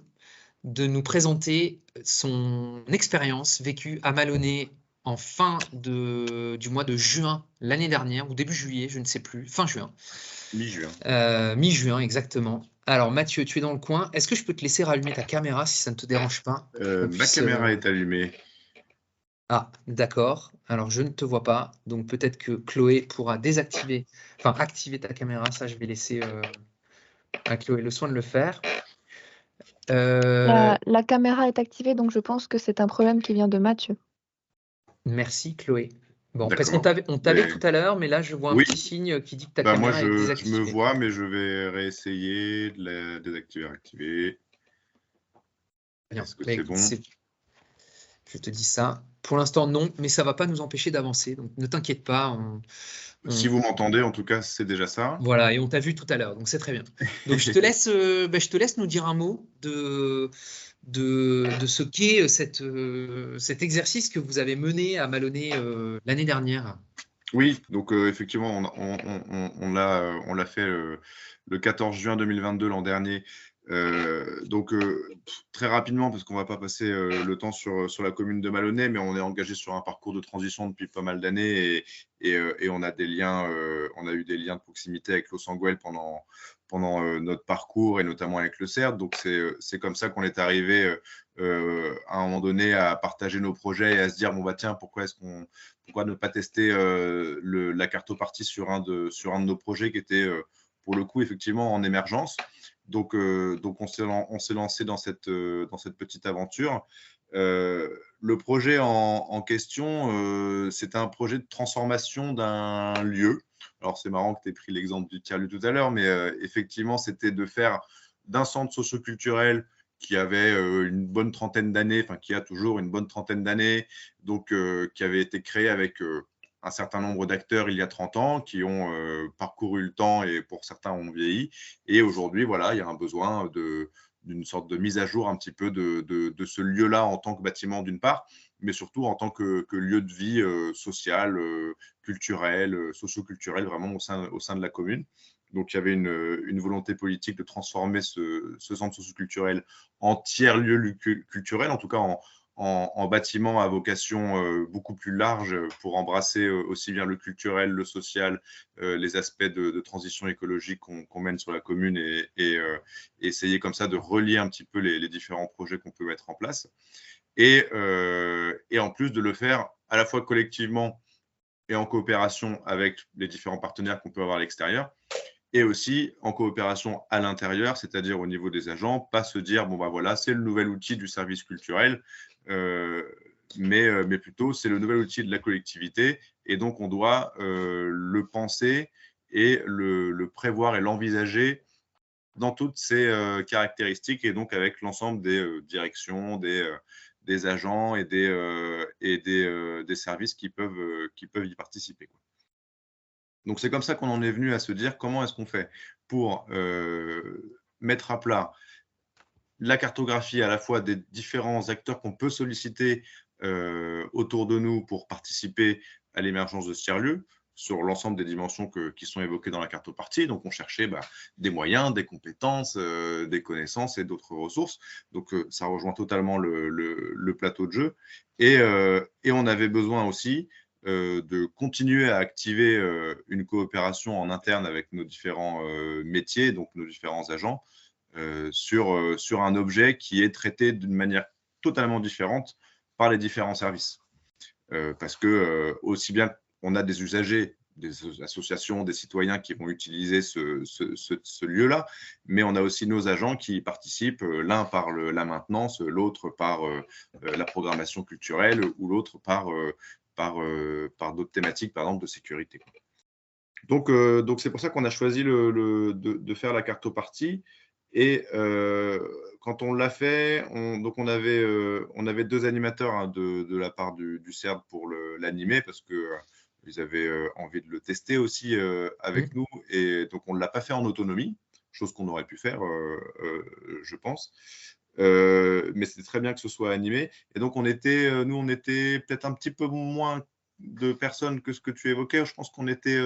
de nous présenter son expérience vécue à Maloney en fin du mois de juin l'année dernière, ou début juillet, je ne sais plus, fin juin. Mi-juin. Mi-juin, exactement. Alors Mathieu, tu es dans le coin. Est-ce que je peux te laisser rallumer ta caméra si ça ne te dérange pas? Ma caméra est allumée. Ah, d'accord. Alors, je ne te vois pas. Donc, peut-être que Chloé pourra activer ta caméra. Ça, je vais laisser à Chloé le soin de le faire. La caméra est activée, donc je pense que c'est un problème qui vient de Mathieu. Merci, Chloé. Bon, parce qu'on t'avait tout à l'heure, mais là, je vois un petit signe qui dit que ta caméra est désactivée. Moi, je me vois, mais je vais réessayer de la désactiver, activer. Est-ce que c'est bon? Je te dis ça. Pour l'instant, non, mais ça ne va pas nous empêcher d'avancer. Donc, ne t'inquiète pas. Si vous m'entendez, en tout cas, c'est déjà ça. Voilà, et on t'a vu tout à l'heure, donc c'est très bien. Donc, je te laisse nous dire un mot de ce qu'est cet exercice que vous avez mené à Maloney l'année dernière. Oui, donc effectivement, on l'a fait le 14 juin 2022, l'an dernier. Donc très rapidement, parce qu'on ne va pas passer le temps sur la commune de Maloney, mais on est engagé sur un parcours de transition depuis pas mal d'années et on a des liens, on a eu des liens de proximité avec Loos-en-Gouel pendant notre parcours et notamment avec le CERD. Donc c'est comme ça qu'on est arrivé à un moment donné à partager nos projets et à se dire bon bah tiens, pourquoi ne pas tester la cartopartie sur un de nos projets qui était pour le coup effectivement en émergence. Donc on s'est lancé dans cette petite aventure. Le projet en question, c'était un projet de transformation d'un lieu. Alors, c'est marrant que tu aies pris l'exemple du tiers-lieu tout à l'heure, mais effectivement, c'était de faire d'un centre socioculturel qui avait une bonne trentaine d'années, enfin qui a toujours une bonne trentaine d'années, donc qui avait été créé avec un certain nombre d'acteurs il y a 30 ans qui ont parcouru le temps et pour certains ont vieilli. Et aujourd'hui, voilà, il y a un besoin d'une sorte de mise à jour un petit peu de ce lieu-là en tant que bâtiment d'une part, mais surtout en tant que lieu de vie social, culturel, socio-culturel, vraiment au sein de la commune. Donc, il y avait une volonté politique de transformer ce centre socio-culturel en tiers-lieu culturel, en tout cas en bâtiment à vocation beaucoup plus large pour embrasser aussi bien le culturel, le social, les aspects de transition écologique qu'on mène sur la commune et essayer comme ça de relier un petit peu les différents projets qu'on peut mettre en place. Et en plus de le faire à la fois collectivement et en coopération avec les différents partenaires qu'on peut avoir à l'extérieur, et aussi en coopération à l'intérieur, c'est-à-dire au niveau des agents, pas se dire, bon, bah voilà, c'est le nouvel outil du service culturel, mais plutôt, c'est le nouvel outil de la collectivité, et donc on doit le penser et le prévoir et l'envisager dans toutes ses caractéristiques, et donc avec l'ensemble des directions, des agents et des services qui peuvent y participer, quoi. Donc, c'est comme ça qu'on en est venu à se dire comment est-ce qu'on fait pour mettre à plat la cartographie à la fois des différents acteurs qu'on peut solliciter autour de nous pour participer à l'émergence de ce tiers-lieu sur l'ensemble des dimensions qui sont évoquées dans la cartopartie. Donc, on cherchait des moyens, des compétences, des connaissances et d'autres ressources. Donc, ça rejoint totalement le plateau de jeu. Et on avait besoin aussi de continuer à activer une coopération en interne avec nos différents métiers, donc nos différents agents, sur un objet qui est traité d'une manière totalement différente par les différents services. Parce que aussi bien on a des usagers, des associations, des citoyens qui vont utiliser ce lieu-là, mais on a aussi nos agents qui participent, l'un par la maintenance, l'autre par la programmation culturelle ou l'autre par d'autres thématiques, par exemple de sécurité. Donc c'est pour ça qu'on a choisi de faire la cartopartie. Et quand on l'a fait, on avait 2 animateurs hein, de la part du CERD pour l'animer parce qu'ils avaient envie de le tester aussi avec nous. Et donc, on ne l'a pas fait en autonomie, chose qu'on aurait pu faire, je pense. Mais c'était très bien que ce soit animé. Et donc, nous, on était peut-être un petit peu moins de personnes que ce que tu évoquais. Je pense qu'on était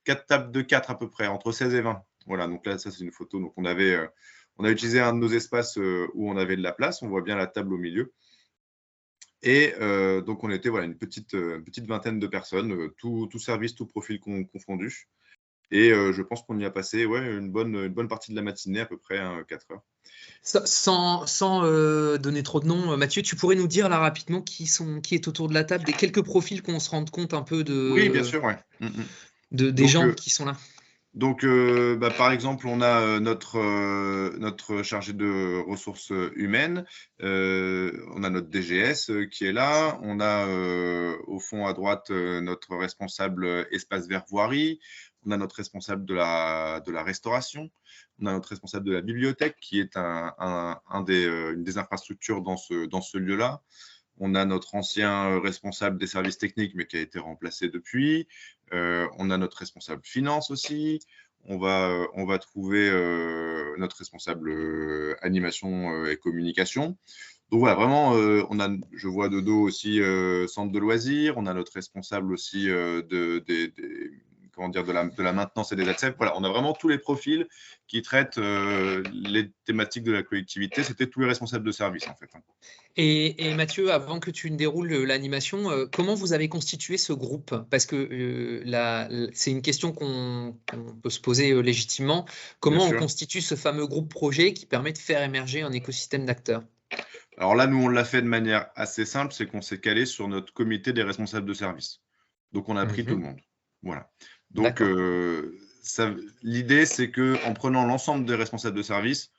4 tables de 4 à peu près, entre 16 et 20. Voilà, donc là, ça, c'est une photo. Donc, on a utilisé un de nos espaces où on avait de la place. On voit bien la table au milieu. Et donc, on était une petite vingtaine de personnes, tout service, tout profil confondu. Et je pense qu'on y a passé une bonne partie de la matinée, à peu près 4 heures. Sans donner trop de noms, Mathieu, tu pourrais nous dire là rapidement qui est autour de la table, des quelques profils qu'on se rende compte un peu Oui, bien sûr, des gens qui sont là. Donc, par exemple, on a notre chargé de ressources humaines, on a notre DGS qui est là, on a au fond à droite notre responsable espace vert voirie, on a notre responsable de la restauration, on a notre responsable de la bibliothèque qui est une des infrastructures dans ce lieu-là. On a notre ancien responsable des services techniques, mais qui a été remplacé depuis. On a notre responsable finance aussi. On va trouver notre responsable animation et communication. Donc voilà, vraiment, je vois de dos aussi centre de loisirs. On a notre responsable aussi de la maintenance et des accès. Voilà, on a vraiment tous les profils qui traitent les thématiques de la collectivité. C'était tous les responsables de service, en fait. Et Mathieu, avant que tu ne déroules l'animation, comment vous avez constitué ce groupe? Parce que c'est une question qu'on peut se poser légitimement. Comment on constitue ce fameux groupe projet qui permet de faire émerger un écosystème d'acteurs? Alors là, nous, on l'a fait de manière assez simple, c'est qu'on s'est calé sur notre comité des responsables de service. Donc, on a pris tout le monde. Voilà. Donc, l'idée, c'est qu'en prenant l'ensemble des responsables de service,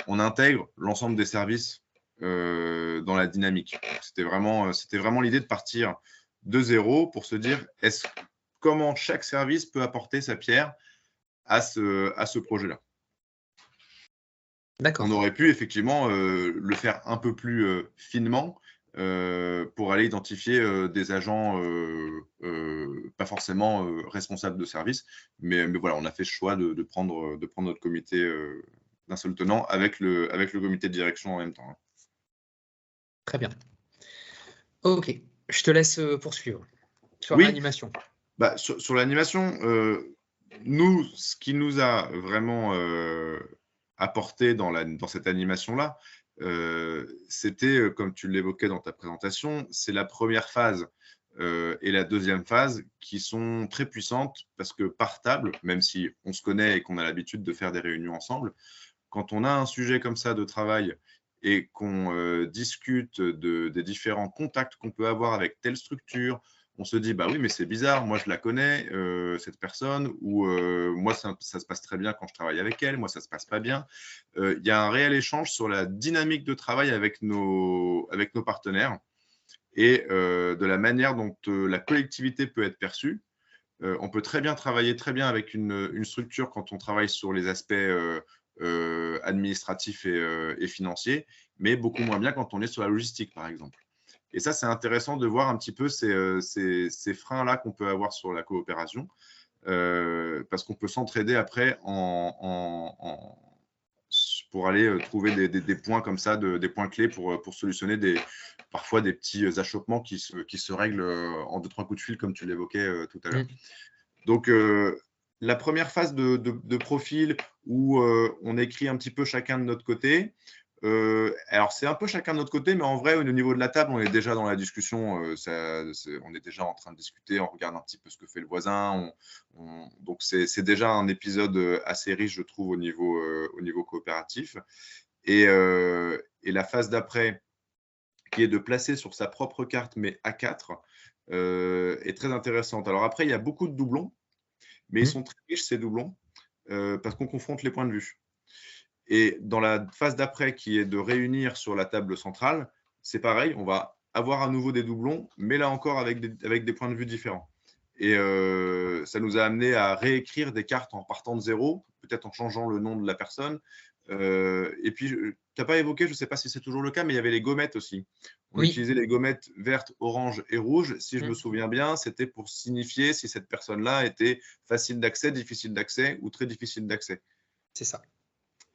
on intègre l'ensemble des services dans la dynamique. C'était vraiment l'idée de partir de zéro pour se dire comment chaque service peut apporter sa pierre à ce projet-là. On aurait pu effectivement le faire un peu plus finement pour aller identifier des agents pas forcément responsables de service, mais voilà, on a fait le choix de prendre notre comité d'un seul tenant avec le comité de direction en même temps. Hein. Très bien. Ok, je te laisse poursuivre sur l'animation. Sur l'animation, nous, ce qui nous a vraiment apporté dans cette animation-là, c'était, comme tu l'évoquais dans ta présentation, c'est la première phase et la deuxième phase qui sont très puissantes parce que par table, même si on se connaît et qu'on a l'habitude de faire des réunions ensemble, quand on a un sujet comme ça de travail et qu'on discute des différents contacts qu'on peut avoir avec telle structure, on se dit, bah oui, mais c'est bizarre, moi je la connais, cette personne, ou moi ça se passe très bien quand je travaille avec elle, moi ça se passe pas bien. Il y a un réel échange sur la dynamique de travail avec nos partenaires et de la manière dont la collectivité peut être perçue. On peut très bien travailler très bien avec une structure quand on travaille sur les aspects administratifs et financiers, mais beaucoup moins bien quand on est sur la logistique, par exemple. Et ça, c'est intéressant de voir un petit peu ces freins-là qu'on peut avoir sur la coopération, parce qu'on peut s'entraider après pour aller trouver des points comme ça, des points clés pour solutionner parfois des petits achoppements qui se règlent en 2-3 coups de fil, comme tu l'évoquais tout à l'heure. Donc, la première phase de profil où on écrit un petit peu chacun de notre côté, Alors, c'est un peu chacun de notre côté, mais en vrai, au niveau de la table, on est déjà dans la discussion. On est déjà en train de discuter, on regarde un petit peu ce que fait le voisin. Donc, c'est déjà un épisode assez riche, je trouve, au niveau coopératif. Et la phase d'après, qui est de placer sur sa propre carte, mais à 4, est très intéressante. Alors après, il y a beaucoup de doublons, mais ils sont très riches, ces doublons, parce qu'on confronte les points de vue. Et dans la phase d'après, qui est de réunir sur la table centrale, c'est pareil, on va avoir à nouveau des doublons, mais là encore avec des points de vue différents. Et ça nous a amené à réécrire des cartes en partant de zéro, peut-être en changeant le nom de la personne. Et puis, tu n'as pas évoqué, je ne sais pas si c'est toujours le cas, mais il y avait les gommettes aussi. On utilisait les gommettes vertes, orange et rouge. Si je me souviens bien, c'était pour signifier si cette personne-là était facile d'accès, difficile d'accès ou très difficile d'accès. C'est ça.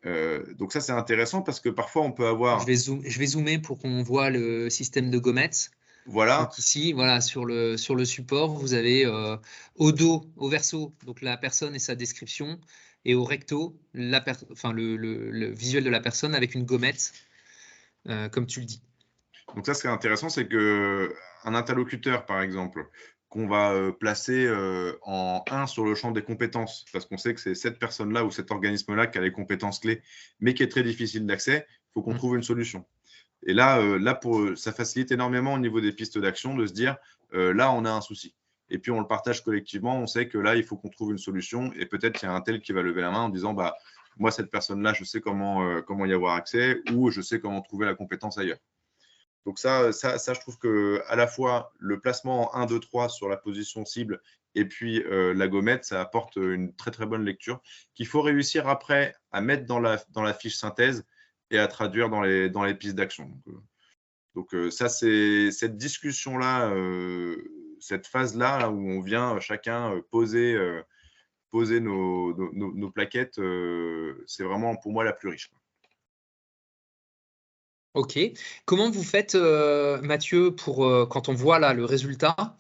Donc ça, c'est intéressant parce que parfois, on peut avoir… Je vais zoomer pour qu'on voit le système de gommettes. Voilà. Donc ici, voilà, sur le support, vous avez au dos, au verso, donc la personne et sa description, et au recto, le visuel de la personne avec une gommette, comme tu le dis. Donc ça, ce qui est intéressant, c'est qu'un interlocuteur, par exemple, qu'on va placer en 1 sur le champ des compétences, parce qu'on sait que c'est cette personne-là ou cet organisme-là qui a les compétences clés, mais qui est très difficile d'accès, il faut qu'on trouve une solution. Et là, ça facilite énormément au niveau des pistes d'action de se dire, là, on a un souci. Et puis, on le partage collectivement, on sait que là, il faut qu'on trouve une solution, et peut-être qu'il y a un tel qui va lever la main en disant, bah, moi, cette personne-là, je sais comment y avoir accès, ou je sais comment trouver la compétence ailleurs. Donc ça, je trouve que à la fois le placement en 1, 2, 3 sur la position cible et puis la gommette, ça apporte une très très bonne lecture qu'il faut réussir après à mettre dans la fiche synthèse et à traduire dans les pistes d'action. Donc ça, c'est cette discussion-là, cette phase-là où on vient chacun poser nos plaquettes, c'est vraiment pour moi la plus riche. Ok. Comment vous faites, Mathieu, pour quand on voit là le résultat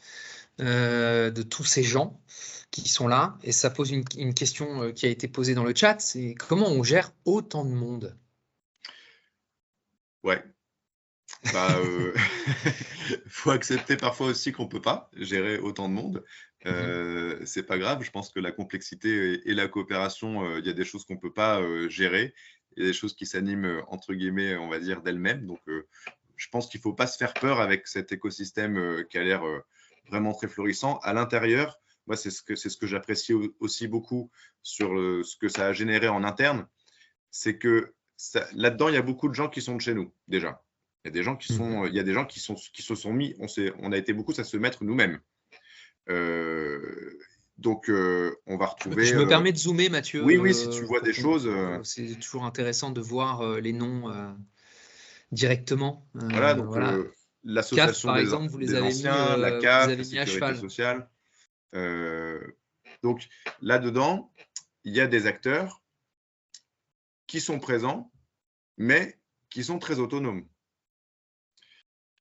de tous ces gens qui sont là, et ça pose une question qui a été posée dans le chat, c'est comment on gère autant de monde? Ouais. Bah, faut accepter parfois aussi qu'on peut pas gérer autant de monde. C'est pas grave. Je pense que la complexité et la coopération, il y a des choses qu'on peut pas gérer. Il y a des choses qui s'animent entre guillemets, on va dire, d'elles-mêmes. Donc, je pense qu'il faut pas se faire peur avec cet écosystème qui a l'air vraiment très florissant. À l'intérieur, moi, c'est ce que j'apprécie aussi beaucoup sur ce que ça a généré en interne. C'est que là-dedans, il y a beaucoup de gens qui sont de chez nous déjà. Il y a des gens qui se sont mis, on a été beaucoup à se mettre nous-mêmes. Donc, on va retrouver… Je me permets de zoomer, Mathieu. Oui, si tu vois des choses… c'est toujours intéressant de voir les noms directement. Voilà, donc l'association par exemple, vous les avez anciens, mis, la CAF, la mis à sécurité cheval. sociale. Donc, là-dedans, il y a des acteurs qui sont présents, mais qui sont très autonomes.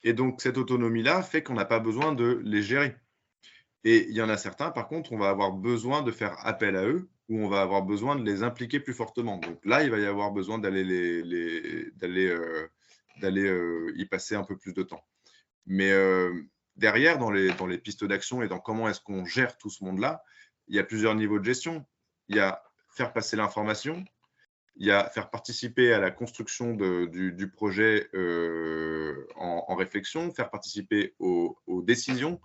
Et donc, cette autonomie-là fait qu'on n'a pas besoin de les gérer. Et il y en a certains, par contre, on va avoir besoin de faire appel à eux ou on va avoir besoin de les impliquer plus fortement. Donc là, il va y avoir besoin d'aller y passer un peu plus de temps. Mais derrière, dans les pistes d'action et dans comment est-ce qu'on gère tout ce monde-là, il y a plusieurs niveaux de gestion. Il y a faire passer l'information, il y a faire participer à la construction du projet en réflexion, faire participer aux décisions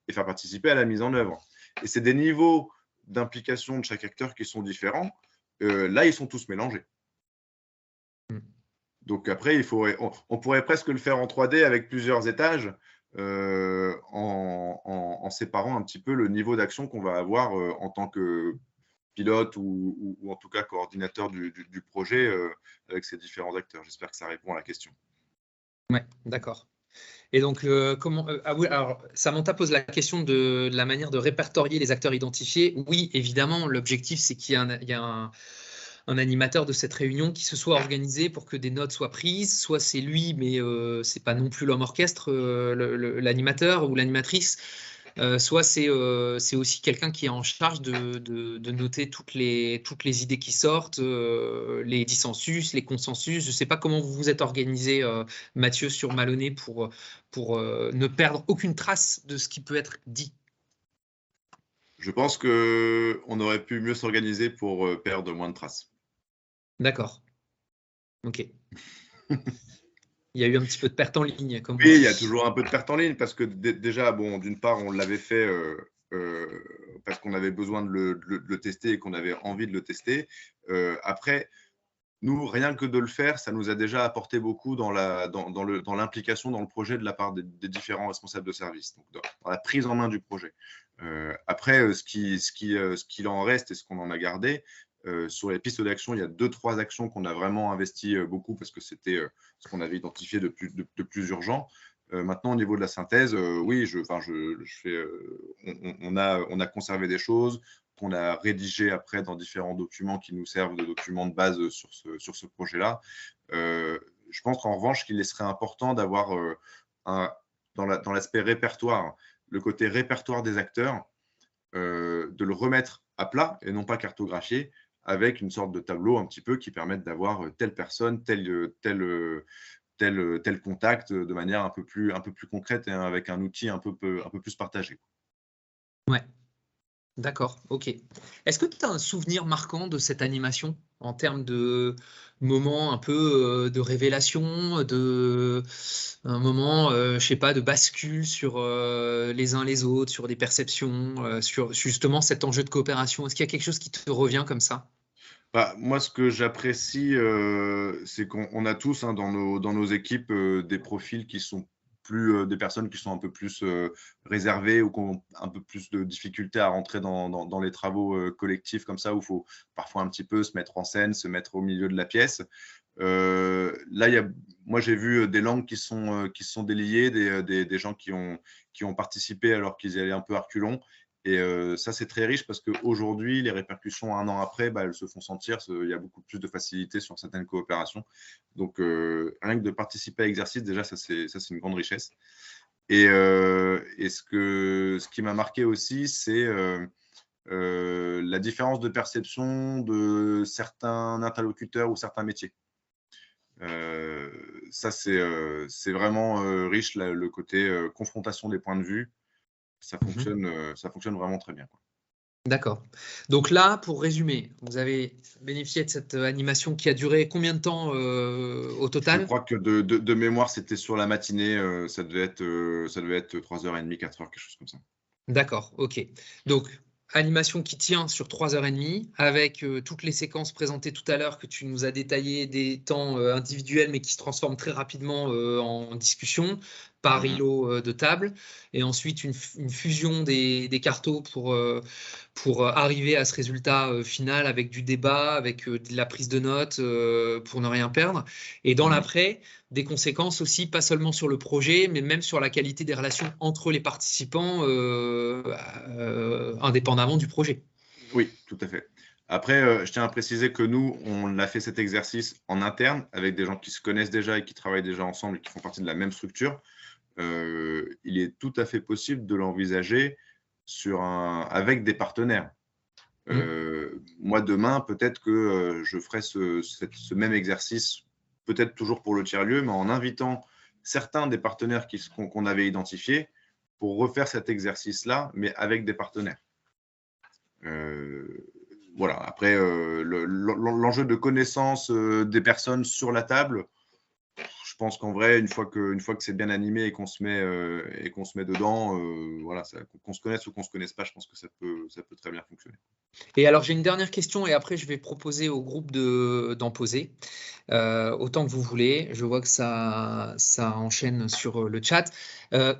et faire participer à la mise en œuvre. Et c'est des niveaux d'implication de chaque acteur qui sont différents. Là, ils sont tous mélangés. Donc après, on pourrait presque le faire en 3D avec plusieurs étages en séparant un petit peu le niveau d'action qu'on va avoir en tant que pilote ou en tout cas coordinateur du projet avec ces différents acteurs. J'espère que ça répond à la question. Oui, d'accord. Et donc, oui, alors, Samantha pose la question de la manière de répertorier les acteurs identifiés. Oui, évidemment, l'objectif, c'est qu'il y ait un animateur de cette réunion qui se soit organisé pour que des notes soient prises. Soit c'est lui, mais c'est pas non plus l'homme orchestre, l'animateur ou l'animatrice. soit c'est aussi quelqu'un qui est en charge de noter toutes les idées qui sortent, les dissensus, les consensus. Je ne sais pas comment vous vous êtes organisé, Mathieu, sur Maloney pour ne perdre aucune trace de ce qui peut être dit. Je pense qu'on aurait pu mieux s'organiser pour perdre moins de traces. D'accord. Ok. Il y a eu un petit peu de perte en ligne. Comme Oui, il y a toujours un peu de perte en ligne parce que déjà, bon, d'une part, on l'avait fait parce qu'on avait besoin de le tester et qu'on avait envie de le tester. Après, nous, rien que de le faire, ça nous a déjà apporté beaucoup dans l'implication dans le projet de la part des différents responsables de service, donc dans la prise en main du projet. Après, ce qu'il en reste et ce qu'on en a gardé, sur les pistes d'action, il y a 2-3 actions qu'on a vraiment investi beaucoup parce que c'était ce qu'on avait identifié de plus urgent. Maintenant, au niveau de la synthèse, oui, on a conservé des choses qu'on a rédigées après dans différents documents qui nous servent de documents de base sur ce projet-là. Je pense qu'en revanche, qu'il serait important d'avoir dans l'aspect répertoire, le côté répertoire des acteurs, de le remettre à plat et non pas cartographié, avec une sorte de tableau un petit peu qui permette d'avoir telle personne, tel contact de manière un peu plus concrète et avec un outil un peu plus partagé. Ouais, d'accord, ok. Est-ce que tu as un souvenir marquant de cette animation en termes de moment un peu de révélation, un moment, je sais pas, de bascule sur les uns les autres, sur des perceptions, sur justement cet enjeu de coopération? Est-ce qu'il y a quelque chose qui te revient comme ça? Moi, ce que j'apprécie, c'est qu'on a tous dans nos équipes des profils qui sont des personnes qui sont un peu plus réservées ou qui ont un peu plus de difficultés à rentrer dans les travaux collectifs comme ça, où il faut parfois un petit peu se mettre en scène, se mettre au milieu de la pièce. Là, moi, j'ai vu des langues qui se sont déliées, des gens qui ont participé alors qu'ils y allaient un peu à reculons. Et ça, c'est très riche parce qu'aujourd'hui, les répercussions, un an après, elles se font sentir. Il y a beaucoup plus de facilité sur certaines coopérations. Donc, rien que de participer à l'exercice, déjà, ça, c'est une grande richesse. Et ce qui m'a marqué aussi, c'est la différence de perception de certains interlocuteurs ou certains métiers. Ça, c'est vraiment riche, le côté confrontation des points de vue. Ça fonctionne vraiment très bien, quoi. D'accord. Donc là, pour résumer, vous avez bénéficié de cette animation qui a duré combien de temps au total? Je crois que de mémoire, c'était sur la matinée. Ça devait être 3h30, 4h, quelque chose comme ça. D'accord, ok. Donc, animation qui tient sur 3h30 avec toutes les séquences présentées tout à l'heure que tu nous as détaillées, des temps individuels mais qui se transforment très rapidement en discussion par îlot de table, et ensuite une fusion des cartos pour arriver à ce résultat final avec du débat, avec de la prise de notes pour ne rien perdre. Et dans l'après, des conséquences aussi, pas seulement sur le projet, mais même sur la qualité des relations entre les participants indépendamment du projet. Oui, tout à fait. Après, je tiens à préciser que nous, on a fait cet exercice en interne avec des gens qui se connaissent déjà et qui travaillent déjà ensemble et qui font partie de la même structure. Il est tout à fait possible de l'envisager avec des partenaires. Moi, demain, peut-être que je ferai ce même exercice, peut-être toujours pour le tiers-lieu, mais en invitant certains des partenaires qu'on avait identifiés pour refaire cet exercice-là, mais avec des partenaires. Voilà. Après, l'enjeu de connaissance des personnes sur la table, je pense qu'en vrai, une fois que c'est bien animé et qu'on se met dedans, voilà, qu'on se connaisse ou qu'on se connaisse pas, je pense que ça peut très bien fonctionner. Et alors, j'ai une dernière question et après, je vais proposer au groupe d'en poser autant que vous voulez. Je vois que ça enchaîne sur le chat.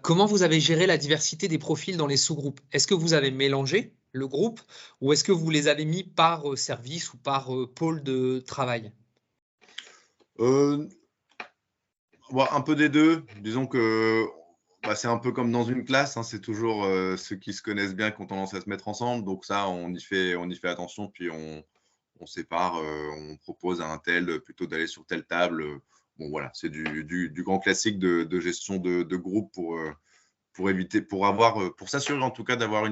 Comment vous avez géré la diversité des profils dans les sous-groupes? Est-ce que vous avez mélangé le groupe ou est-ce que vous les avez mis par service ou par pôle de travail? Un peu des deux. Disons que c'est un peu comme dans une classe, c'est toujours ceux qui se connaissent bien qui ont tendance à se mettre ensemble. Donc ça, on y fait attention, puis on sépare, on propose à un tel plutôt d'aller sur telle table. Bon, voilà, c'est du grand classique de gestion de groupe pour s'assurer en tout cas d'avoir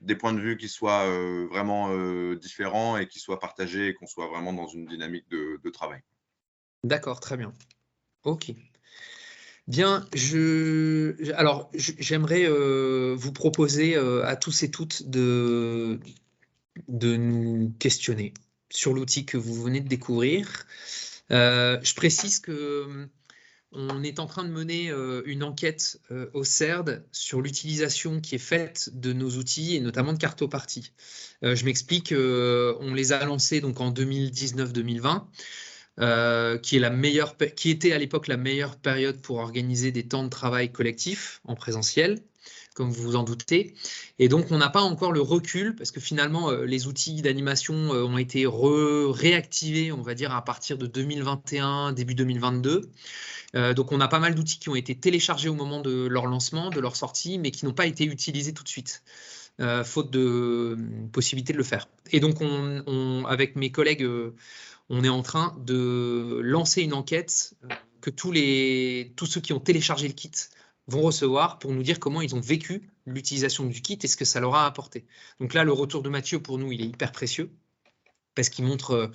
des points de vue qui soient vraiment différents et qui soient partagés et qu'on soit vraiment dans une dynamique de travail. D'accord, très bien. Ok. Bien, alors j'aimerais vous proposer à tous et toutes de nous questionner sur l'outil que vous venez de découvrir. Je précise que on est en train de mener une enquête au CERD sur l'utilisation qui est faite de nos outils et notamment de Cartoparty. Je m'explique, on les a lancés donc en 2019-2020. Qui était à l'époque la meilleure période pour organiser des temps de travail collectifs en présentiel, comme vous vous en doutez. Et donc, on n'a pas encore le recul, parce que finalement, les outils d'animation ont été réactivés, on va dire, à partir de 2021, début 2022. Donc, on a pas mal d'outils qui ont été téléchargés au moment de leur lancement, de leur sortie, mais qui n'ont pas été utilisés tout de suite. Faute de possibilité de le faire. Et donc, avec mes collègues, on est en train de lancer une enquête que tous ceux qui ont téléchargé le kit vont recevoir pour nous dire comment ils ont vécu l'utilisation du kit et ce que ça leur a apporté. Donc là, le retour de Mathieu, pour nous, il est hyper précieux parce qu'il montre,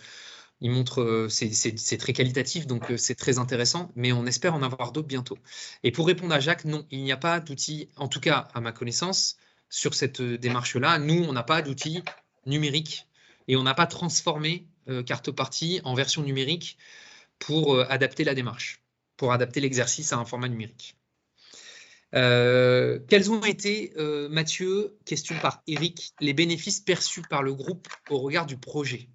c'est très qualitatif, donc c'est très intéressant, mais on espère en avoir d'autres bientôt. Et pour répondre à Jacques, non, il n'y a pas d'outil, en tout cas à ma connaissance, sur cette démarche-là. Nous, on n'a pas d'outil numérique et on n'a pas transformé Cartoparty en version numérique pour adapter la démarche, pour adapter l'exercice à un format numérique. Quels ont été, Mathieu, question par Eric, les bénéfices perçus par le groupe au regard du projet?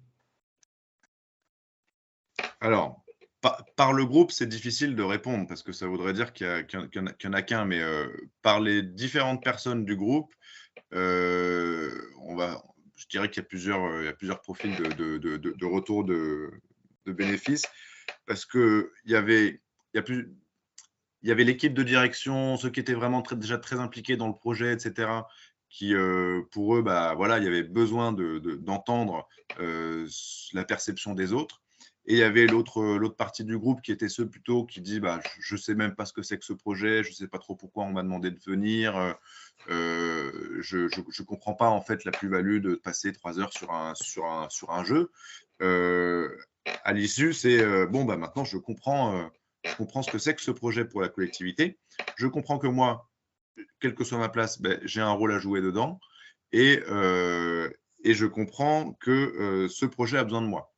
Alors, par le groupe, c'est difficile de répondre parce que ça voudrait dire qu'il n'y en a qu'un, mais par les différentes personnes du groupe, je dirais qu'il y a plusieurs profils de retour de bénéfices parce qu'il y avait l'équipe de direction, ceux qui étaient vraiment déjà très impliqués dans le projet, etc., qui, pour eux, voilà, il y avait besoin d'entendre la perception des autres. Et il y avait l'autre partie du groupe qui était ceux plutôt qui disent je ne sais même pas ce que c'est que ce projet, je ne sais pas trop pourquoi on m'a demandé de venir, je ne comprends pas en fait la plus-value de passer 3 heures sur un jeu. À l'issue, c'est maintenant je comprends ce que c'est que ce projet pour la collectivité. Je comprends que moi, quelle que soit ma place, j'ai un rôle à jouer dedans et je comprends que ce projet a besoin de moi.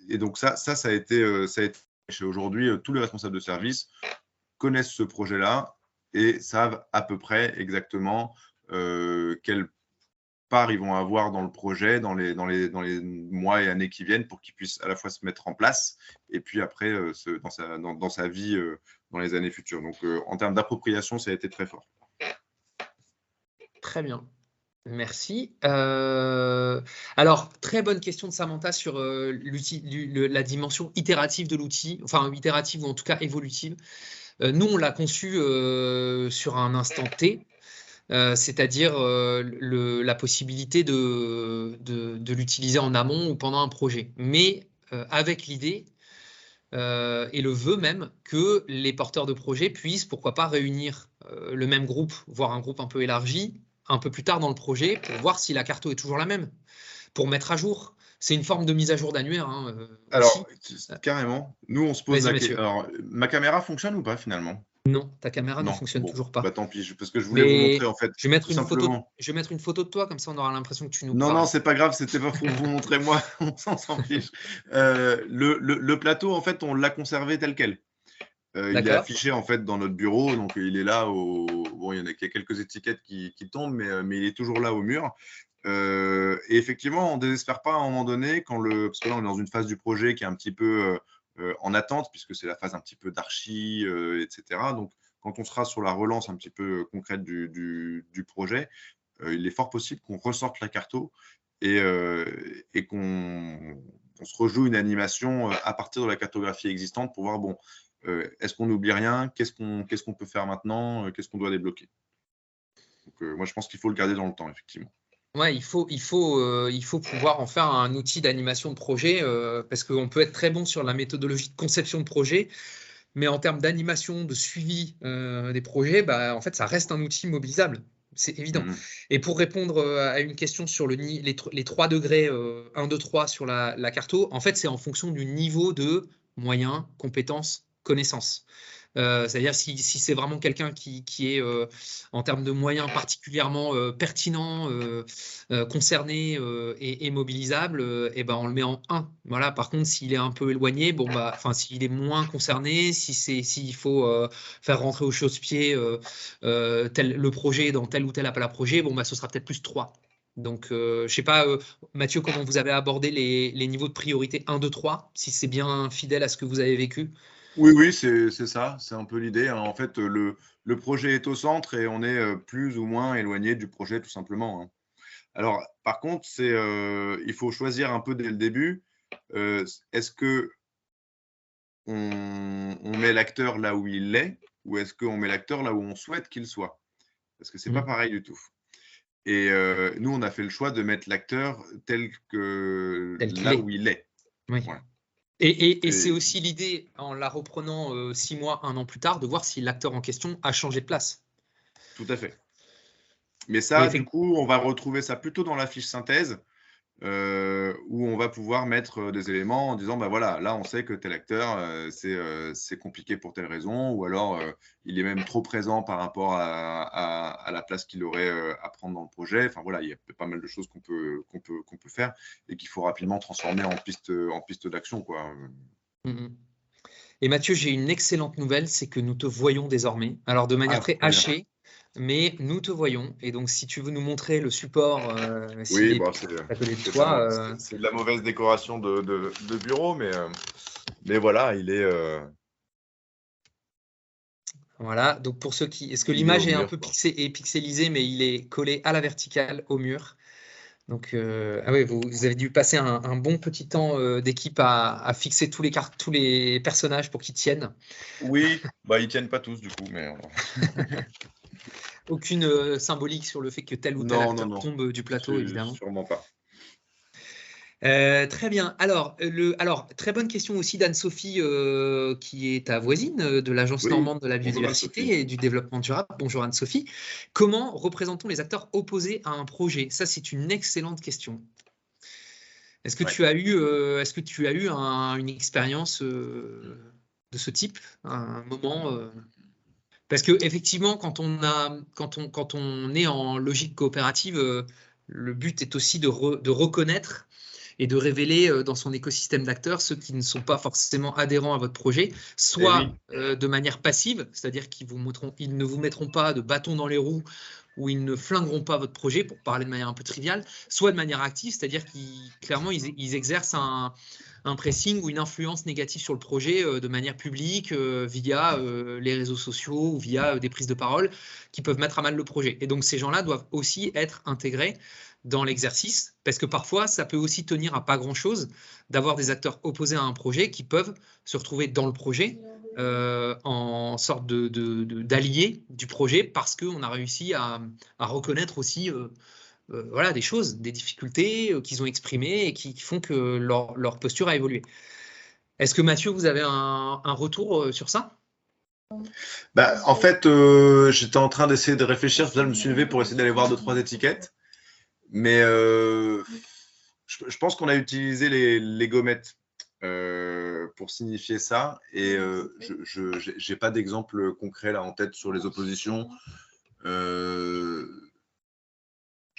Et donc ça a été aujourd'hui, tous les responsables de service connaissent ce projet-là et savent à peu près exactement quelle part ils vont avoir dans le projet dans les mois et années qui viennent pour qu'ils puissent à la fois se mettre en place et puis après dans sa vie dans les années futures. Donc en termes d'appropriation, ça a été très fort. Très bien. Merci. Alors, très bonne question de Samantha sur la dimension itérative de l'outil, enfin itérative ou en tout cas évolutive. Nous, on l'a conçu sur un instant T, c'est-à-dire la possibilité de l'utiliser en amont ou pendant un projet, mais avec l'idée et le vœu même que les porteurs de projets puissent, pourquoi pas, réunir le même groupe, voire un groupe un peu élargi, un peu plus tard dans le projet pour voir si la carto est toujours la même, pour mettre à jour. C'est une forme de mise à jour d'annuaire. Alors, carrément, nous, on se pose la question. Alors, ma caméra fonctionne ou pas finalement? Non, ta caméra ne fonctionne toujours pas. Tant pis, parce que je voulais vous montrer en fait. Je vais mettre une photo de toi, comme ça on aura l'impression que tu nous parles. Non, c'est pas grave, c'était pas pour vous montrer moi, on s'en fiche. Le plateau, en fait, on l'a conservé tel quel. Il est affiché en fait dans notre bureau, donc il est là. Il y en a quelques étiquettes qui tombent, mais il est toujours là au mur. Et effectivement, on ne désespère pas à un moment donné parce que là on est dans une phase du projet qui est un petit peu en attente, puisque c'est la phase un petit peu d'archi, etc. Donc quand on sera sur la relance un petit peu concrète du projet, il est fort possible qu'on ressorte la carto et qu'on se rejoue une animation à partir de la cartographie existante pour voir est-ce qu'on n'oublie rien, qu'est-ce qu'on peut faire maintenant, qu'est-ce qu'on doit débloquer. Donc, moi je pense qu'il faut le garder dans le temps, effectivement. Ouais, il faut pouvoir en faire un outil d'animation de projet parce qu'on peut être très bon sur la méthodologie de conception de projet, Mais en termes d'animation, de suivi des projets, bah, en fait, ça reste un outil mobilisable. C'est évident. Et pour répondre à une question sur les 3 degrés 1, 2, 3 sur la carto, en fait, c'est en fonction du niveau de moyens, compétences, connaissances. C'est-à-dire si c'est vraiment quelqu'un qui est en termes de moyens particulièrement pertinent, concerné et mobilisable, et ben on le met en 1. Voilà. Par contre, s'il est un peu éloigné, bon bah, enfin s'il est moins concerné, s'il faut faire rentrer au chausse-pied le projet dans tel ou tel appel à projet, bon bah ce sera peut-être plus 3. Donc, je sais pas, Mathieu, comment vous avez abordé les niveaux de priorité 1, 2, 3, si c'est bien fidèle à ce que vous avez vécu. Oui, c'est ça, c'est un peu l'idée. En fait, le projet est au centre et on est plus ou moins éloigné du projet, tout simplement. Hein. Alors, par contre, il faut choisir un peu dès le début. Est-ce que on met l'acteur là où il est ou est-ce qu'on met l'acteur là où on souhaite qu'il soit? Parce que c'est pas pareil du tout. Et nous, on a fait le choix de mettre l'acteur tel là où il est. Oui. Voilà. Et c'est aussi l'idée, en la reprenant 6 mois, 1 an plus tard, de voir si l'acteur en question a changé de place. Tout à fait. Mais ça, du coup, on va retrouver ça plutôt dans la fiche synthèse, où on va pouvoir mettre des éléments en disant, bah voilà, là, on sait que tel acteur, c'est compliqué pour telle raison, ou alors il est même trop présent par rapport à la place qu'il aurait à prendre dans le projet. Enfin voilà, il y a pas mal de choses qu'on peut faire et qu'il faut rapidement transformer en piste d'action, quoi. Et Mathieu, j'ai une excellente nouvelle, c'est que nous te voyons désormais. Alors de manière très hachée, mais nous te voyons. Et donc, si tu veux nous montrer le support, oui, bon, c'est de la mauvaise décoration de bureau, mais voilà, il est. Voilà. Donc pour ceux qui, est-ce que l'image est un peu pixelisée, mais il est collé à la verticale au mur. Donc, ah oui, vous avez dû passer un bon petit temps d'équipe à fixer tous les personnages pour qu'ils tiennent. Oui, bah ils tiennent pas tous du coup, mais. Aucune symbolique sur le fait que tel ou tel acteur tombe du plateau, évidemment. Sûrement pas. Très bien. Alors, très bonne question aussi d'Anne-Sophie, qui est ta voisine de l'Agence normande de la biodiversité et du développement durable. Bonjour Anne-Sophie. Comment représentons les acteurs opposés à un projet? Ça, c'est une excellente question. Est-ce que tu as eu, une expérience de ce type, un moment parce que effectivement, quand on est en logique coopérative, le but est aussi de reconnaître et de révéler dans son écosystème d'acteurs ceux qui ne sont pas forcément adhérents à votre projet, soit de manière passive, c'est-à-dire qu'ils ne vous mettront pas de bâton dans les roues ou ils ne flingueront pas votre projet, pour parler de manière un peu triviale, soit de manière active, c'est-à-dire qu'ils exercent un pressing ou une influence négative sur le projet de manière publique via les réseaux sociaux ou via des prises de parole qui peuvent mettre à mal le projet. Et donc, ces gens-là doivent aussi être intégrés dans l'exercice parce que parfois, ça peut aussi tenir à pas grand-chose d'avoir des acteurs opposés à un projet qui peuvent se retrouver dans le projet en sorte d'alliés du projet parce qu'on a réussi à reconnaître aussi voilà, des choses, des difficultés qu'ils ont exprimées et qui font que leur posture a évolué. Est-ce que Mathieu, vous avez un retour sur ça? Bah, en fait, j'étais en train d'essayer de réfléchir, je me suis levé pour essayer d'aller voir 2-3 étiquettes, mais je pense qu'on a utilisé les gommettes pour signifier ça, et je n'ai pas d'exemple concret là en tête sur les oppositions. Je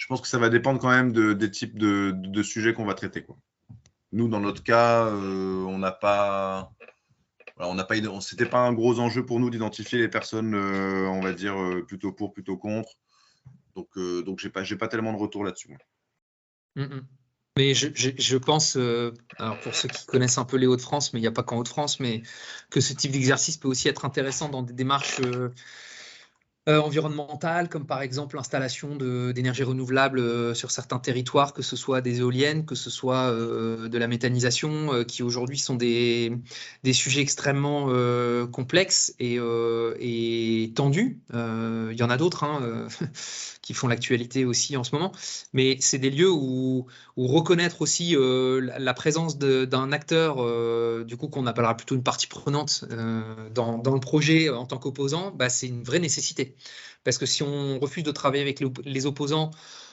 pense que ça va dépendre quand même des types de sujets qu'on va traiter, quoi. Nous, dans notre cas, c'était pas un gros enjeu pour nous d'identifier les personnes, on va dire, plutôt pour, plutôt contre. Donc j'ai pas tellement de retour là-dessus. Mais je pense, alors pour ceux qui connaissent un peu les Hauts-de-France, mais il n'y a pas qu'en Hauts-de-France, mais que ce type d'exercice peut aussi être intéressant dans des démarches environnementales, comme par exemple l'installation d'énergie renouvelable sur certains territoires, que ce soit des éoliennes, que ce soit de la méthanisation, qui aujourd'hui sont des sujets extrêmement complexes et tendus. Il y en a d'autres qui font l'actualité aussi en ce moment. Mais c'est des lieux où reconnaître aussi la présence d'un acteur, du coup qu'on appellera plutôt une partie prenante dans le projet en tant qu'opposant, bah, c'est une vraie nécessité. Parce que si on refuse de travailler avec les opposants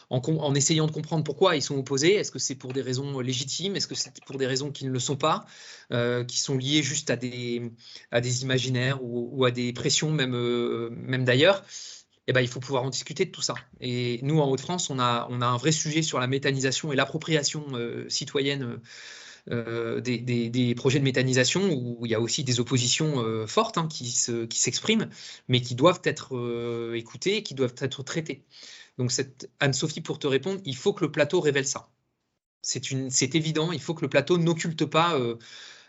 en essayant de comprendre pourquoi ils sont opposés, est-ce que c'est pour des raisons légitimes, est-ce que c'est pour des raisons qui ne le sont pas, qui sont liées juste à des imaginaires ou à des pressions même d'ailleurs, eh ben, il faut pouvoir en discuter de tout ça. Et nous, en Hauts-de-France, on a un vrai sujet sur la méthanisation et l'appropriation citoyenne des projets de méthanisation, où il y a aussi des oppositions fortes qui s'expriment, mais qui doivent être écoutées, qui doivent être traitées. Donc, Anne-Sophie, pour te répondre, il faut que le plateau révèle ça. C'est évident, il faut que le plateau n'occulte pas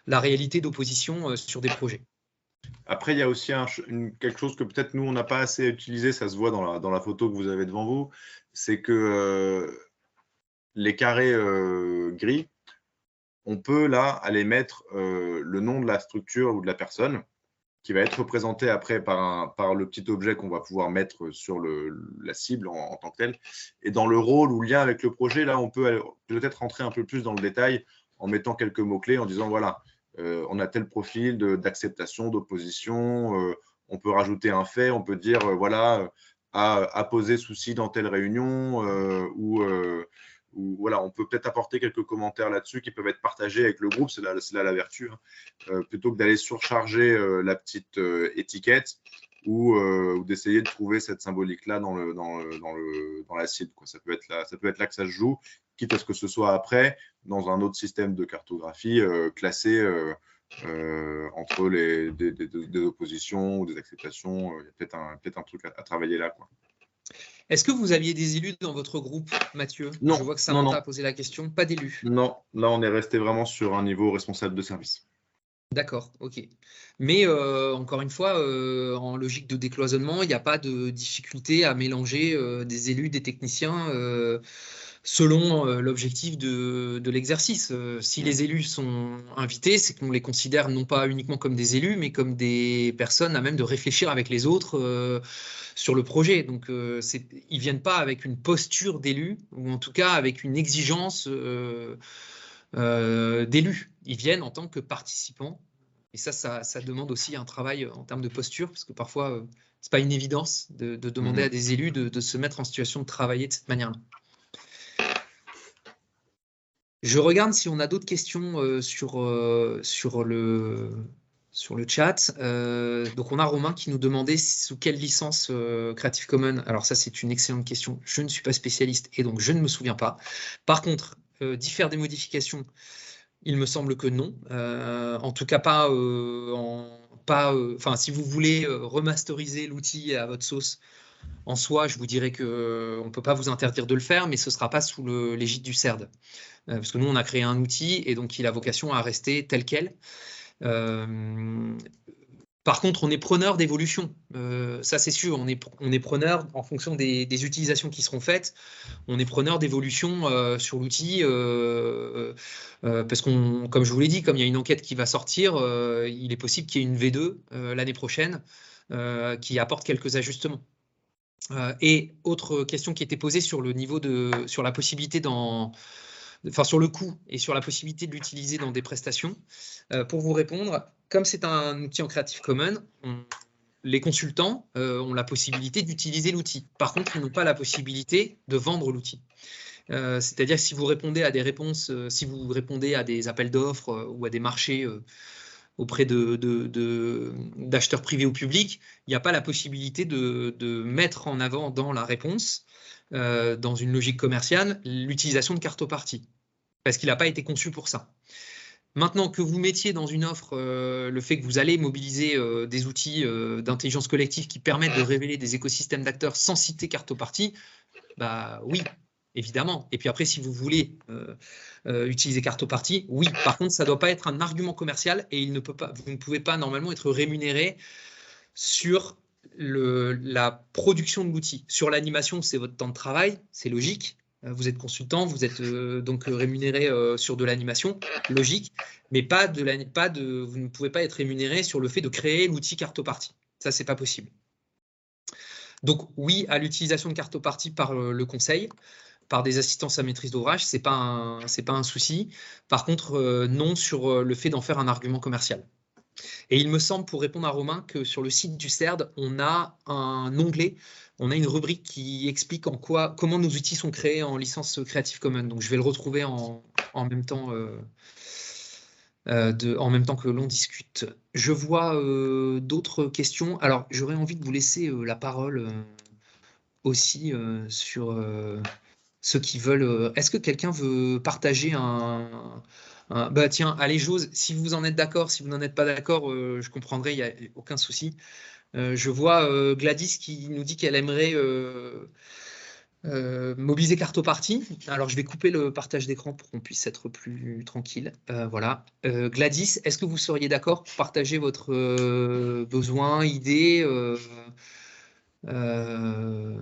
la réalité d'opposition sur des projets. Après, il y a aussi quelque chose que peut-être nous, on n'a pas assez utilisé, ça se voit dans la photo que vous avez devant vous, c'est que les carrés gris, on peut là aller mettre le nom de la structure ou de la personne, qui va être représenté après par le petit objet qu'on va pouvoir mettre sur la cible en tant que telle. Et dans le rôle ou lien avec le projet, là, on peut peut-être rentrer un peu plus dans le détail en mettant quelques mots-clés, en disant, voilà, on a tel profil d'acceptation, d'opposition, on peut rajouter un fait, on peut dire, voilà, à poser souci dans telle réunion, ou voilà, on peut peut-être apporter quelques commentaires là-dessus qui peuvent être partagés avec le groupe, c'est là la vertu, hein. Plutôt que d'aller surcharger la petite étiquette ou d'essayer de trouver cette symbolique-là dans la cible, quoi. Ça peut être là que ça se joue, quitte à ce que ce soit après, dans un autre système de cartographie classé entre des oppositions ou des acceptations. Il y a peut-être un truc à travailler là, quoi. Est-ce que vous aviez des élus dans votre groupe, Mathieu? Non. Je vois que Samantha a posé la question. Pas d'élus? Non, là, on est resté vraiment sur un niveau responsable de service. D'accord, ok. Mais encore une fois, en logique de décloisonnement, il n'y a pas de difficulté à mélanger des élus, des techniciens, selon l'objectif de l'exercice. Si les élus sont invités, c'est qu'on les considère non pas uniquement comme des élus, mais comme des personnes à même de réfléchir avec les autres sur le projet. Donc, ils ne viennent pas avec une posture d'élu, ou en tout cas avec une exigence d'élus. Ils viennent en tant que participants. Et ça demande aussi un travail en termes de posture, parce que parfois, ce n'est pas une évidence de demander à des élus de se mettre en situation de travailler de cette manière-là. Je regarde si on a d'autres questions sur le chat. Donc, on a Romain qui nous demandait sous quelle licence Creative Commons. Alors ça, c'est une excellente question. Je ne suis pas spécialiste et donc je ne me souviens pas. Par contre, d'y faire des modifications, il me semble que non. En tout cas, pas. Si vous voulez remasteriser l'outil à votre sauce, en soi, je vous dirais qu'on ne peut pas vous interdire de le faire, mais ce ne sera pas sous l'égide du CERD. Parce que nous, on a créé un outil et donc il a vocation à rester tel quel. Par contre, on est preneur d'évolution. Ça, c'est sûr. On est preneur en fonction des utilisations qui seront faites. On est preneur d'évolution sur l'outil parce comme je vous l'ai dit, comme il y a une enquête qui va sortir, il est possible qu'il y ait une V2 l'année prochaine qui apporte quelques ajustements. Et autre question qui était posée sur le niveau sur la possibilité sur le coût et sur la possibilité de l'utiliser dans des prestations. Pour vous répondre, comme c'est un outil en Creative Commons, les consultants ont la possibilité d'utiliser l'outil. Par contre, ils n'ont pas la possibilité de vendre l'outil. C'est-à-dire si vous répondez à des réponses, si vous répondez à des appels d'offres ou à des marchés auprès d'acheteurs privés ou publics, il n'y a pas la possibilité de mettre en avant dans la réponse, dans une logique commerciale, l'utilisation de cartopartie, parce qu'il n'a pas été conçu pour ça. Maintenant que vous mettiez dans une offre le fait que vous allez mobiliser des outils d'intelligence collective qui permettent de révéler des écosystèmes d'acteurs sans citer cartopartie, bah oui, évidemment. Et puis après, si vous voulez utiliser cartopartie, oui. Par contre, ça ne doit pas être un argument commercial et vous ne pouvez pas normalement être rémunéré sur la production de l'outil. Sur l'animation, c'est votre temps de travail, c'est logique. Vous êtes consultant, vous êtes donc rémunéré sur de l'animation, logique, mais vous ne pouvez pas être rémunéré sur le fait de créer l'outil cartopartie. Ça, c'est pas possible. Donc oui, à l'utilisation de Cartoparty par le conseil, par des assistances à maîtrise d'ouvrage, c'est pas un souci. Par contre, non sur le fait d'en faire un argument commercial. Et il me semble, pour répondre à Romain, que sur le site du CERD, on a un onglet, on a une rubrique qui explique comment nos outils sont créés en licence Creative Commons. Donc je vais le retrouver en même temps. En même temps que l'on discute. Je vois d'autres questions. Alors, j'aurais envie de vous laisser la parole aussi sur ceux qui veulent. Est-ce que quelqu'un veut partager bah tiens, allez, Jose, si vous en êtes d'accord, si vous n'en êtes pas d'accord, je comprendrai, il n'y a aucun souci. Je vois Gladys qui nous dit qu'elle aimerait mobiliser Cartoparty. Alors, je vais couper le partage d'écran pour qu'on puisse être plus tranquille. Voilà. Gladys, est-ce que vous seriez d'accord pour partager votre besoin, idée, voilà,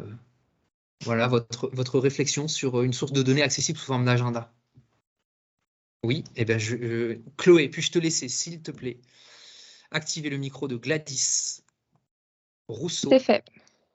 votre réflexion sur une source de données accessible sous forme d'agenda? Oui, eh bien, Chloé, puis-je te laisser, s'il te plaît, activer le micro de Gladys Rousseau. C'est fait.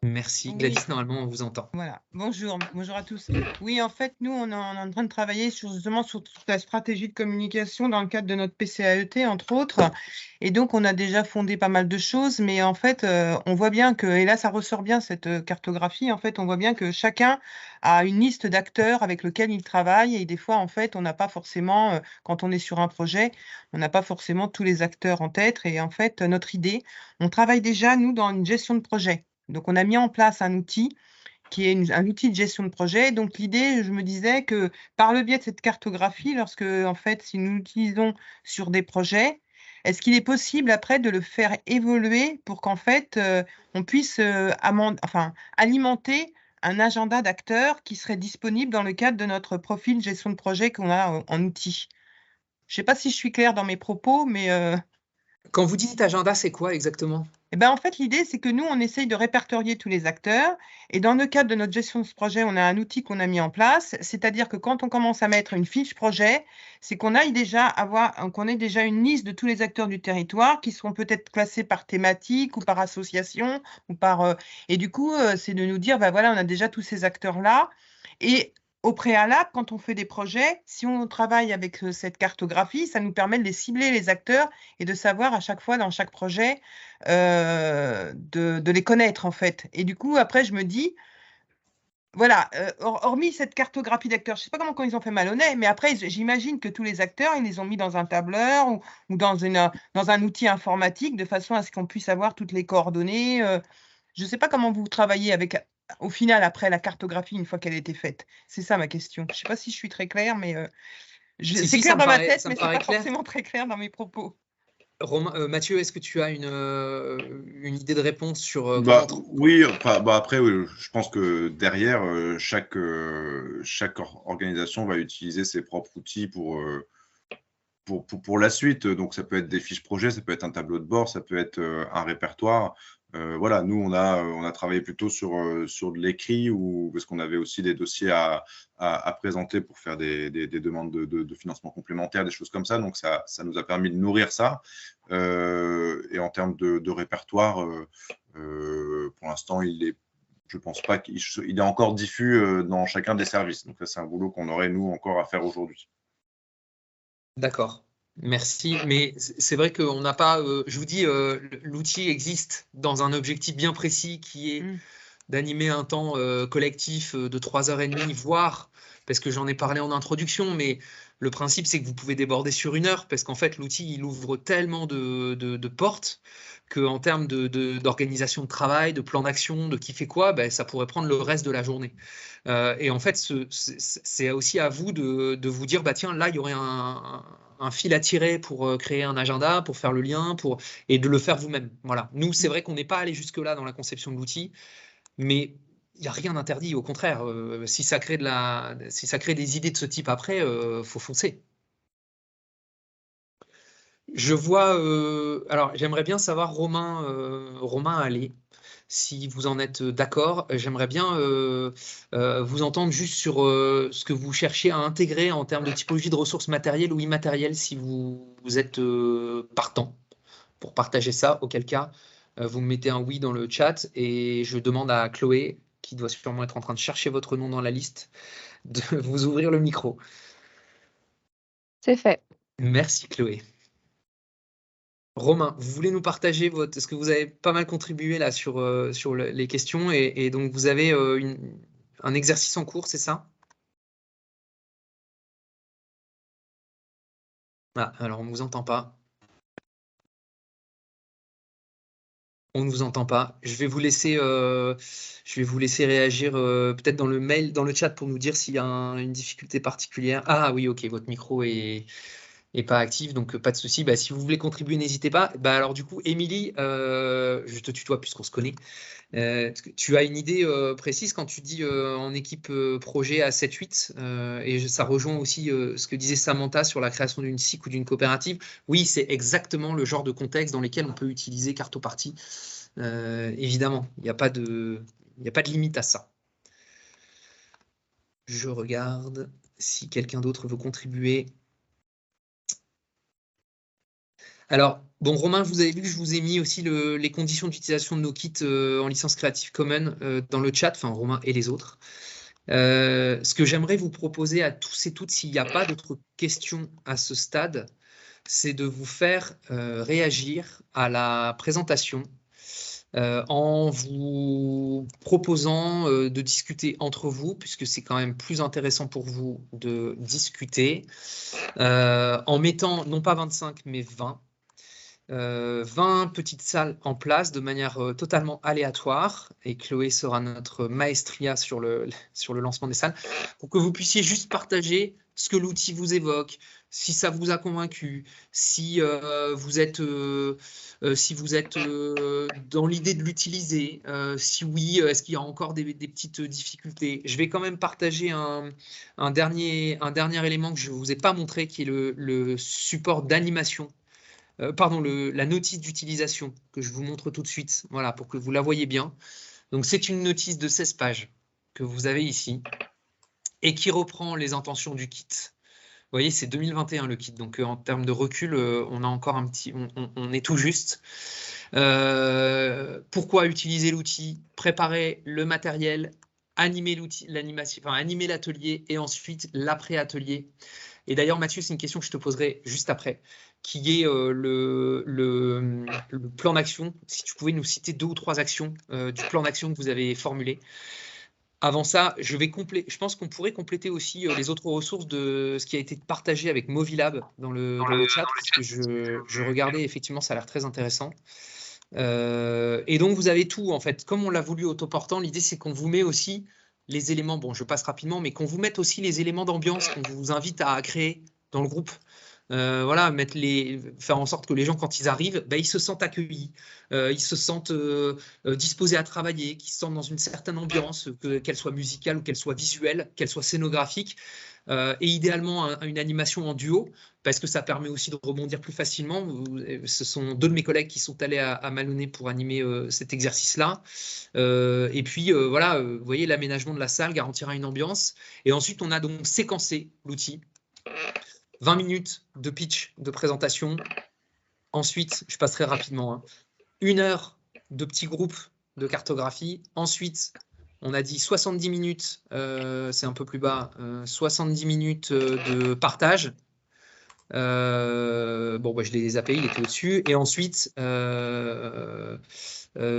Merci. Gladys, normalement, on vous entend. Voilà. Bonjour à tous. Oui, en fait, nous, on est en train de travailler justement sur toute la stratégie de communication dans le cadre de notre PCAET, entre autres. Et donc, on a déjà fondé pas mal de choses, mais en fait, on voit bien que, et là, ça ressort bien cette cartographie, en fait, on voit bien que chacun a une liste d'acteurs avec lesquels il travaille. Et des fois, en fait, on n'a pas forcément, quand on est sur un projet, on n'a pas forcément tous les acteurs en tête. Et en fait, notre idée, on travaille déjà, nous, dans une gestion de projet. Donc, on a mis en place un outil qui est un outil de gestion de projet. Donc, l'idée, je me disais que par le biais de cette cartographie, lorsque, en fait, si nous l'utilisons sur des projets, est-ce qu'il est possible après de le faire évoluer pour qu'en fait, on puisse alimenter un agenda d'acteurs qui serait disponible dans le cadre de notre profil gestion de projet qu'on a en outil? Je ne sais pas si je suis claire dans mes propos, mais… Quand vous dites agenda, c'est quoi exactement? Eh ben, en fait, l'idée, c'est que nous, on essaye de répertorier tous les acteurs. Et dans le cadre de notre gestion de ce projet, on a un outil qu'on a mis en place. C'est-à-dire que quand on commence à mettre une fiche projet, c'est qu'on ait déjà une liste de tous les acteurs du territoire qui seront peut-être classés par thématique ou par association. Et du coup, c'est de nous dire, ben voilà, on a déjà tous ces acteurs-là. Et au préalable, quand on fait des projets, si on travaille avec cette cartographie, ça nous permet de les cibler, les acteurs, et de savoir à chaque fois, dans chaque projet, de les connaître, en fait. Et du coup, après, je me dis, voilà, hormis cette cartographie d'acteurs, je ne sais pas comment ils ont fait Malonnet, mais après, j'imagine que tous les acteurs, ils les ont mis dans un tableur ou dans un outil informatique, de façon à ce qu'on puisse avoir toutes les coordonnées. Je ne sais pas comment vous travaillez avec… Au final, après la cartographie, une fois qu'elle a été faite. C'est ça ma question. Je ne sais pas si je suis très claire, mais c'est clair dans ma tête, mais ce n'est pas forcément très clair dans mes propos. Romain, Mathieu, est-ce que tu as une idée de réponse sur oui, après, je pense que derrière, chaque organisation va utiliser ses propres outils pour la suite. Donc, ça peut être des fiches projets, ça peut être un tableau de bord, ça peut être un répertoire. Voilà, nous, on a travaillé plutôt sur de l'écrit, parce qu'on avait aussi des dossiers à présenter pour faire des demandes de financement complémentaire, des choses comme ça. Donc, ça nous a permis de nourrir ça. Et en termes de répertoire, pour l'instant, je ne pense pas qu'il est encore diffus dans chacun des services. Donc, ça, c'est un boulot qu'on aurait, nous, encore à faire aujourd'hui. D'accord. Merci, mais c'est vrai qu'on n'a pas, je vous dis, l'outil existe dans un objectif bien précis qui est d'animer un temps collectif de 3h30, voire, parce que j'en ai parlé en introduction, mais le principe, c'est que vous pouvez déborder sur 1 heure, parce qu'en fait, l'outil, il ouvre tellement de portes qu'en termes d'organisation de travail, de plan d'action, de qui fait quoi, ben, ça pourrait prendre le reste de la journée. Et en fait, c'est aussi à vous de vous dire, bah, tiens, là, il y aurait un fil à tirer pour créer un agenda, pour faire le lien, et de le faire vous-même. Voilà. Nous, c'est vrai qu'on n'est pas allé jusque-là dans la conception de l'outil, mais il n'y a rien d'interdit. Au contraire, si ça crée des idées de ce type après, faut foncer. Je vois. Alors, j'aimerais bien savoir, Romain Allais, si vous en êtes d'accord. J'aimerais bien vous entendre juste sur ce que vous cherchez à intégrer en termes de typologie de ressources matérielles ou immatérielles, si vous êtes partant pour partager ça, auquel cas vous me mettez un oui dans le chat et je demande à Chloé, qui doit sûrement être en train de chercher votre nom dans la liste, de vous ouvrir le micro. C'est fait. Merci Chloé. Romain, vous voulez nous partager est-ce que vous avez pas mal contribué là sur les questions et donc vous avez un exercice en cours, c'est ça? Ah, alors on ne vous entend pas. On ne vous entend pas. Je vais vous laisser réagir peut-être dans le mail, dans le chat pour nous dire s'il y a une difficulté particulière. Ah oui, ok, votre micro est pas actif, donc pas de souci. Bah, si vous voulez contribuer, n'hésitez pas. Bah, alors du coup, Émilie, je te tutoie puisqu'on se connaît. Tu as une idée précise quand tu dis en équipe projet à 7-8 et ça rejoint aussi ce que disait Samantha sur la création d'une SIC ou d'une coopérative. Oui, c'est exactement le genre de contexte dans lesquels on peut utiliser Cartoparty. Évidemment, il n'y a pas de limite à ça. Je regarde si quelqu'un d'autre veut contribuer. Alors, bon, Romain, vous avez vu que je vous ai mis aussi les conditions d'utilisation de nos kits en licence Creative Commons dans le chat, enfin Romain et les autres. Ce que j'aimerais vous proposer à tous et toutes, s'il n'y a pas d'autres questions à ce stade, c'est de vous faire réagir à la présentation en vous proposant de discuter entre vous, puisque c'est quand même plus intéressant pour vous de discuter, en mettant non pas 25 mais 20. 20 petites salles en place de manière totalement aléatoire et Chloé sera notre maestria sur le lancement des salles pour que vous puissiez juste partager ce que l'outil vous évoque, si ça vous a convaincu, si vous êtes dans l'idée de l'utiliser, si oui, est-ce qu'il y a encore des petites difficultés. Je vais quand même partager un dernier élément que je ne vous ai pas montré qui est le support d'animation. Pardon, la notice d'utilisation que je vous montre tout de suite, voilà, pour que vous la voyez bien. Donc, c'est une notice de 16 pages que vous avez ici et qui reprend les intentions du kit. Vous voyez, c'est 2021 le kit, donc en termes de recul, on a encore un petit, on est tout juste. Pourquoi utiliser l'outil? Préparer le matériel, animer l'outil, l'animation, enfin animer l'atelier et ensuite l'après-atelier. Et d'ailleurs, Mathieu, c'est une question que je te poserai juste après, qui est le plan d'action. Si tu pouvais nous citer 2 ou 3 actions du plan d'action que vous avez formulé. Avant ça, je pense qu'on pourrait compléter aussi les autres ressources de ce qui a été partagé avec Movilab dans le chat, parce que je regardais, effectivement, ça a l'air très intéressant. Et donc, vous avez tout, en fait. Comme on l'a voulu autoportant, l'idée, c'est qu'on vous met aussi les éléments, bon, je passe rapidement, mais qu'on vous mette aussi les éléments d'ambiance qu'on vous invite à créer dans le groupe. Voilà, faire en sorte que les gens, quand ils arrivent, ils se sentent accueillis, ils se sentent disposés à travailler, qu'ils se sentent dans une certaine ambiance, qu'elle soit musicale ou qu'elle soit visuelle, qu'elle soit scénographique, et idéalement une animation en duo, parce que ça permet aussi de rebondir plus facilement. Ce sont 2 de mes collègues qui sont allés à Maloney pour animer cet exercice-là. Et puis, voilà, vous voyez, l'aménagement de la salle garantira une ambiance. Et ensuite, on a donc séquencé l'outil. 20 minutes de pitch, de présentation. Ensuite, je passerai rapidement, 1 heure de petits groupes de cartographie. Ensuite, on a dit 70 minutes, c'est un peu plus bas, 70 minutes de partage. Bon, je l'ai zappé, il était au-dessus. Et ensuite,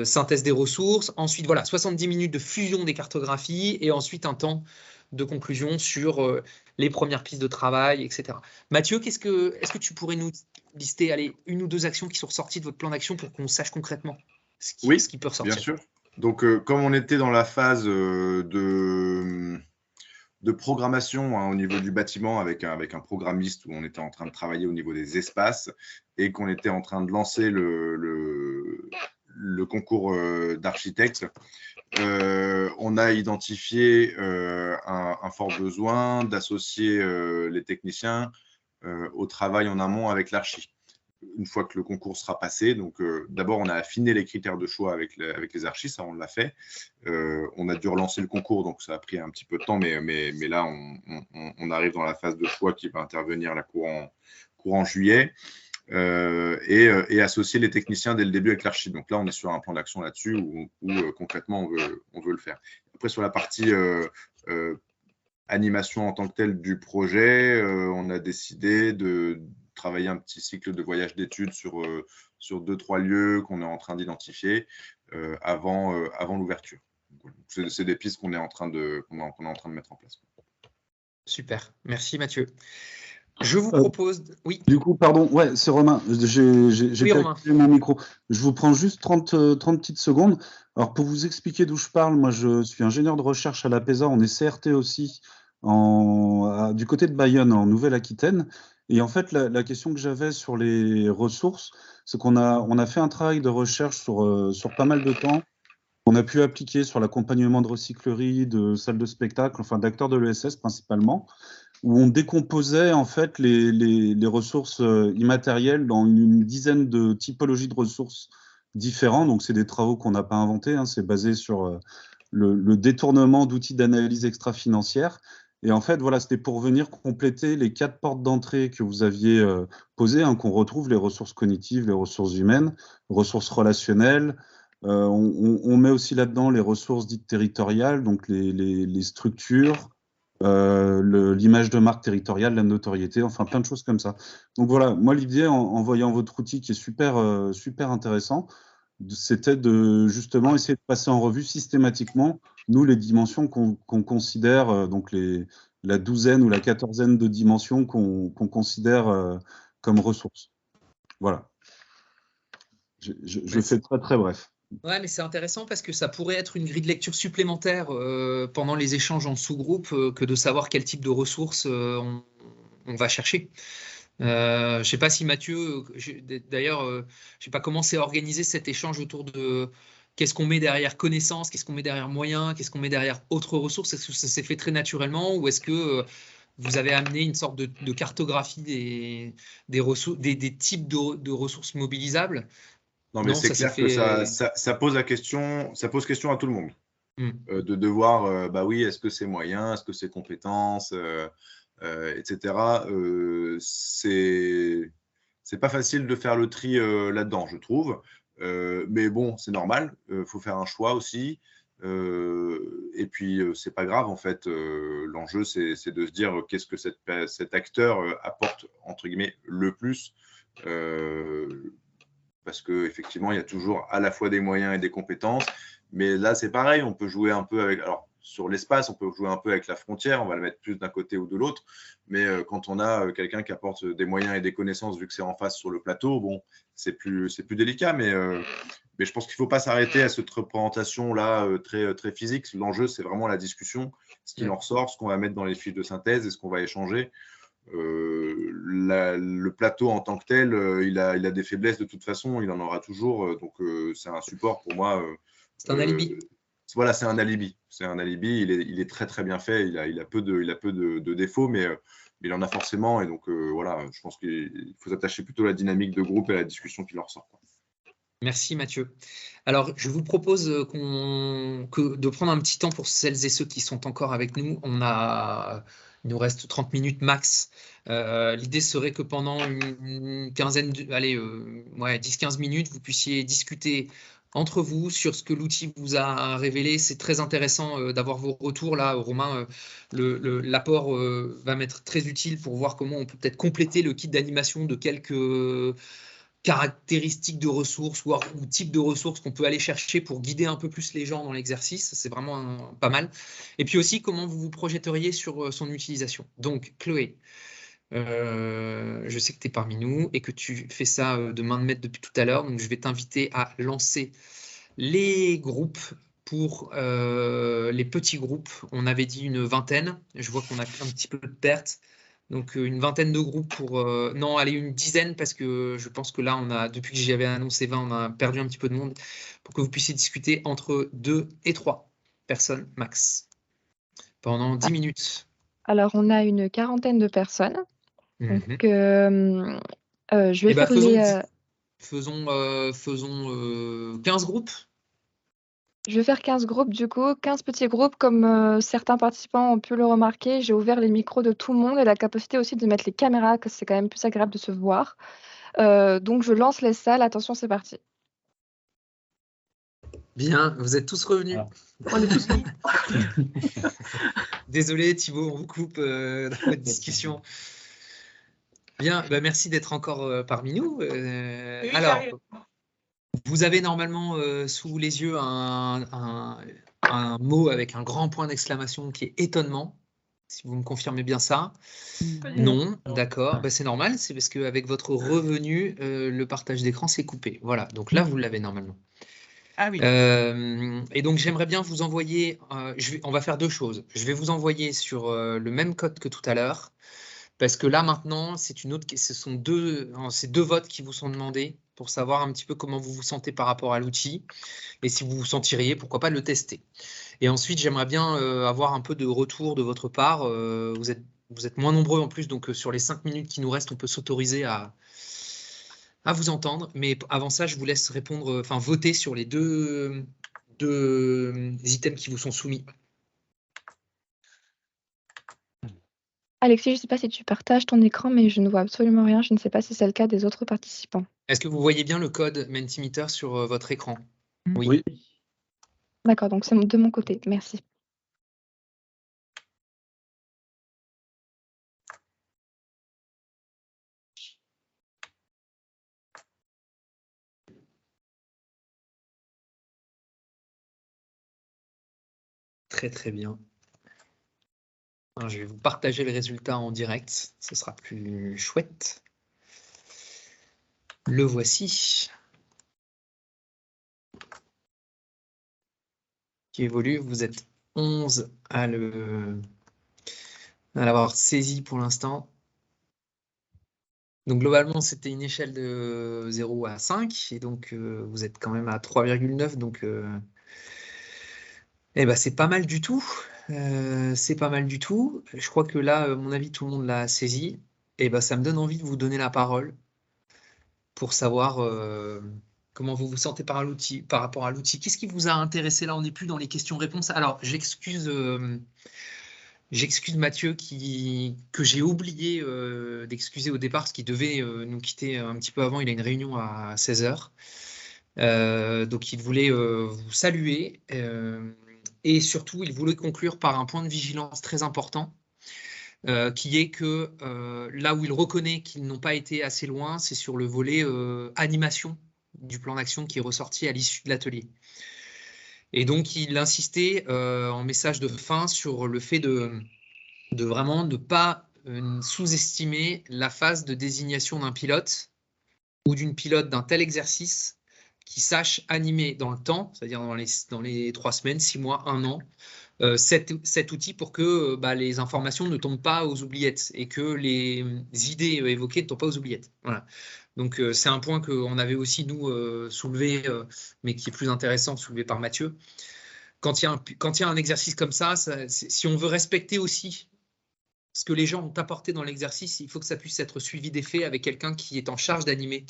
synthèse des ressources. Ensuite, voilà, 70 minutes de fusion des cartographies. Et ensuite, un temps de conclusion sur les premières pistes de travail, etc. Mathieu, est-ce que tu pourrais nous lister 1 ou 2 actions qui sont ressorties de votre plan d'action pour qu'on sache concrètement ce qui peut ressortir? Bien sûr. Donc, comme on était dans la phase de programmation au niveau du bâtiment avec un programmiste où on était en train de travailler au niveau des espaces et qu'on était en train de lancer le concours d'architecte, on a identifié un fort besoin d'associer les techniciens au travail en amont avec l'archi. Une fois que le concours sera passé, donc d'abord on a affiné les critères de choix avec les archis, ça on l'a fait. On a dû relancer le concours, donc ça a pris un petit peu de temps, mais là on arrive dans la phase de choix qui va intervenir courant juillet. et associer les techniciens dès le début avec l'archi. Donc là, on est sur un plan d'action là-dessus où concrètement, on veut le faire. Après, sur la partie animation en tant que telle du projet, on a décidé de travailler un petit cycle de voyage d'études sur 2-3 lieux qu'on est en train d'identifier avant l'ouverture. C'est des pistes qu'on est en train de mettre en place. Super, merci Mathieu. Je vous propose… Oui. Du coup, pardon, ouais, c'est Romain. J'ai activé mon micro. Je vous prends juste 30 petites secondes. Alors, pour vous expliquer d'où je parle, moi, je suis ingénieur de recherche à l'APESA. On est CRT aussi du côté de Bayonne, en Nouvelle-Aquitaine. Et en fait, la question que j'avais sur les ressources, c'est qu'on a fait un travail de recherche sur pas mal de temps. On a pu appliquer sur l'accompagnement de recycleries, de salles de spectacle, enfin d'acteurs de l'ESS principalement, où on décomposait en fait les ressources immatérielles dans une dizaine de typologies de ressources différentes. Donc c'est des travaux qu'on n'a pas inventés, hein, c'est basé sur le détournement d'outils d'analyse extra-financière. Et en fait, voilà, c'était pour venir compléter les 4 portes d'entrée que vous aviez posées, hein, qu'on retrouve, les ressources cognitives, les ressources humaines, ressources relationnelles. On met aussi là-dedans les ressources dites territoriales, donc les structures, l'image de marque territoriale, la notoriété, enfin plein de choses comme ça. Donc voilà, moi l'idée en voyant votre outil qui est super, super intéressant, c'était de justement essayer de passer en revue systématiquement, nous, les dimensions qu'on considère, donc la douzaine ou la quatorzaine de dimensions qu'on considère comme ressources. Voilà. Je fais très très bref. Ouais, mais c'est intéressant parce que ça pourrait être une grille de lecture supplémentaire pendant les échanges en sous-groupe que de savoir quel type de ressources on va chercher. Je ne sais pas si Mathieu, d'ailleurs, je ne sais pas comment c'est organisé cet échange autour de qu'est-ce qu'on met derrière connaissances, qu'est-ce qu'on met derrière moyens, qu'est-ce qu'on met derrière autres ressources. Est-ce que ça s'est fait très naturellement ou est-ce que vous avez amené une sorte de cartographie des types de ressources mobilisables? Non, mais c'est clair que ça pose question à tout le monde. De devoir, bah oui, est-ce que c'est moyen, est-ce que c'est compétences, etc. C'est pas facile de faire le tri là-dedans, je trouve. Mais bon, c'est normal, faut faire un choix aussi. Et puis, c'est pas grave, en fait. L'enjeu, c'est de se dire qu'est-ce que cet acteur apporte, entre guillemets, le plus. Parce qu'effectivement, il y a toujours à la fois des moyens et des compétences. Mais là, c'est pareil, on peut jouer un peu avec… Alors, sur l'espace, on peut jouer un peu avec la frontière, on va le mettre plus d'un côté ou de l'autre. Mais quand on a quelqu'un qui apporte des moyens et des connaissances, vu que c'est en face sur le plateau, bon, c'est plus délicat. Mais je pense qu'il ne faut pas s'arrêter à cette représentation-là très, très physique. L'enjeu, c'est vraiment la discussion, ce qui en ressort, ce qu'on va mettre dans les fiches de synthèse et ce qu'on va échanger. Le plateau en tant que tel, il a des faiblesses de toute façon, il en aura toujours. Donc, c'est un support pour moi. C'est un alibi. Voilà, c'est un alibi. C'est un alibi. Il est très très bien fait. Il a peu de défauts, mais il en a forcément. Et donc voilà, je pense qu'il faut s'attacher plutôt à la dynamique de groupe et à la discussion qui en ressort. Merci Mathieu. Alors, je vous propose de prendre un petit temps pour celles et ceux qui sont encore avec nous. Il nous reste 30 minutes max. L'idée serait que pendant une quinzaine, 10-15 minutes, vous puissiez discuter entre vous sur ce que l'outil vous a révélé. C'est très intéressant d'avoir vos retours. Là, Romain, l'apport va m'être très utile pour voir comment on peut peut-être compléter le kit d'animation de quelques caractéristiques de ressources ou types de ressources qu'on peut aller chercher pour guider un peu plus les gens dans l'exercice. C'est vraiment pas mal. Et puis aussi, comment vous vous projetteriez sur son utilisation. Donc, Chloé, je sais que tu es parmi nous et que tu fais ça de main de maître depuis tout à l'heure. Donc, je vais t'inviter à lancer les groupes. Pour les petits groupes, on avait dit une vingtaine. Je vois qu'on a un petit peu de pertes. Donc, une vingtaine de groupes pour… non, allez, une dizaine, parce que je pense que là, depuis que j'avais annoncé 20, on a perdu un petit peu de monde, pour que vous puissiez discuter entre 2 et 3 personnes max, pendant 10 minutes. Alors, on a une quarantaine de personnes. Donc, je vais faire faisons 15 groupes. Je vais faire 15 groupes, du coup, 15 petits groupes. Comme certains participants ont pu le remarquer, j'ai ouvert les micros de tout le monde et la capacité aussi de mettre les caméras, que c'est quand même plus agréable de se voir. Donc, je lance les salles. Attention, c'est parti. Bien, vous êtes tous revenus. On est tous là. Désolé Thibaut, on vous coupe dans votre discussion. Bien, bah, merci d'être encore parmi nous. Oui, Alors, vous avez normalement sous les yeux un mot avec un grand point d'exclamation qui est étonnement. Si vous me confirmez bien ça. Non, d'accord. Bah, c'est normal, c'est parce qu'avec votre revenu, le partage d'écran s'est coupé. Voilà, donc là, vous l'avez normalement. Ah oui. Et donc, j'aimerais bien vous envoyer, on va faire deux choses. Je vais vous envoyer sur le même code que tout à l'heure, parce que là, maintenant, ce sont ces deux votes qui vous sont demandés pour savoir un petit peu comment vous vous sentez par rapport à l'outil et si vous vous sentiriez, pourquoi pas, le tester. Et ensuite, j'aimerais bien avoir un peu de retour de votre part. Vous êtes moins nombreux en plus, donc sur les 5 minutes qui nous restent, on peut s'autoriser à vous entendre. Mais avant ça, je vous laisse répondre, voter sur les deux items qui vous sont soumis. Alexis, je ne sais pas si tu partages ton écran, mais je ne vois absolument rien. Je ne sais pas si c'est le cas des autres participants. Est-ce que vous voyez bien le code Mentimeter sur votre écran? Oui. D'accord, donc c'est de mon côté. Merci. Très, très bien. Alors, je vais vous partager le résultat en direct. Ce sera plus chouette. Le voici. Qui évolue. Vous êtes 11 à l'avoir saisi pour l'instant. Donc globalement, c'était une échelle de 0 à 5. Et donc, vous êtes quand même à 3,9. Donc, c'est pas mal du tout. C'est pas mal du tout. Je crois que là, à mon avis, tout le monde l'a saisi. Et ça me donne envie de vous donner la parole pour savoir comment vous vous sentez par rapport à l'outil. Qu'est-ce qui vous a intéressé? Là, on n'est plus dans les questions-réponses. Alors, j'excuse Mathieu que j'ai oublié d'excuser au départ parce qu'il devait nous quitter un petit peu avant. Il a une réunion à 16h. Donc, il voulait vous saluer et surtout, il voulait conclure par un point de vigilance très important qui est que là où il reconnaît qu'ils n'ont pas été assez loin, c'est sur le volet animation du plan d'action qui est ressorti à l'issue de l'atelier. Et donc, il insistait en message de fin sur le fait de vraiment ne pas sous-estimer la phase de désignation d'un pilote ou d'une pilote d'un tel exercice qui sache animer dans le temps, c'est-à-dire dans les 3 semaines, 6 mois, 1 an, cet outil pour que les informations ne tombent pas aux oubliettes et que les idées évoquées ne tombent pas aux oubliettes. Voilà. Donc, c'est un point qu'on avait aussi, nous, soulevé, mais qui est plus intéressant, soulevé par Mathieu. Quand il y a un exercice comme ça, si on veut respecter aussi ce que les gens ont apporté dans l'exercice, il faut que ça puisse être suivi d'effet avec quelqu'un qui est en charge d'animer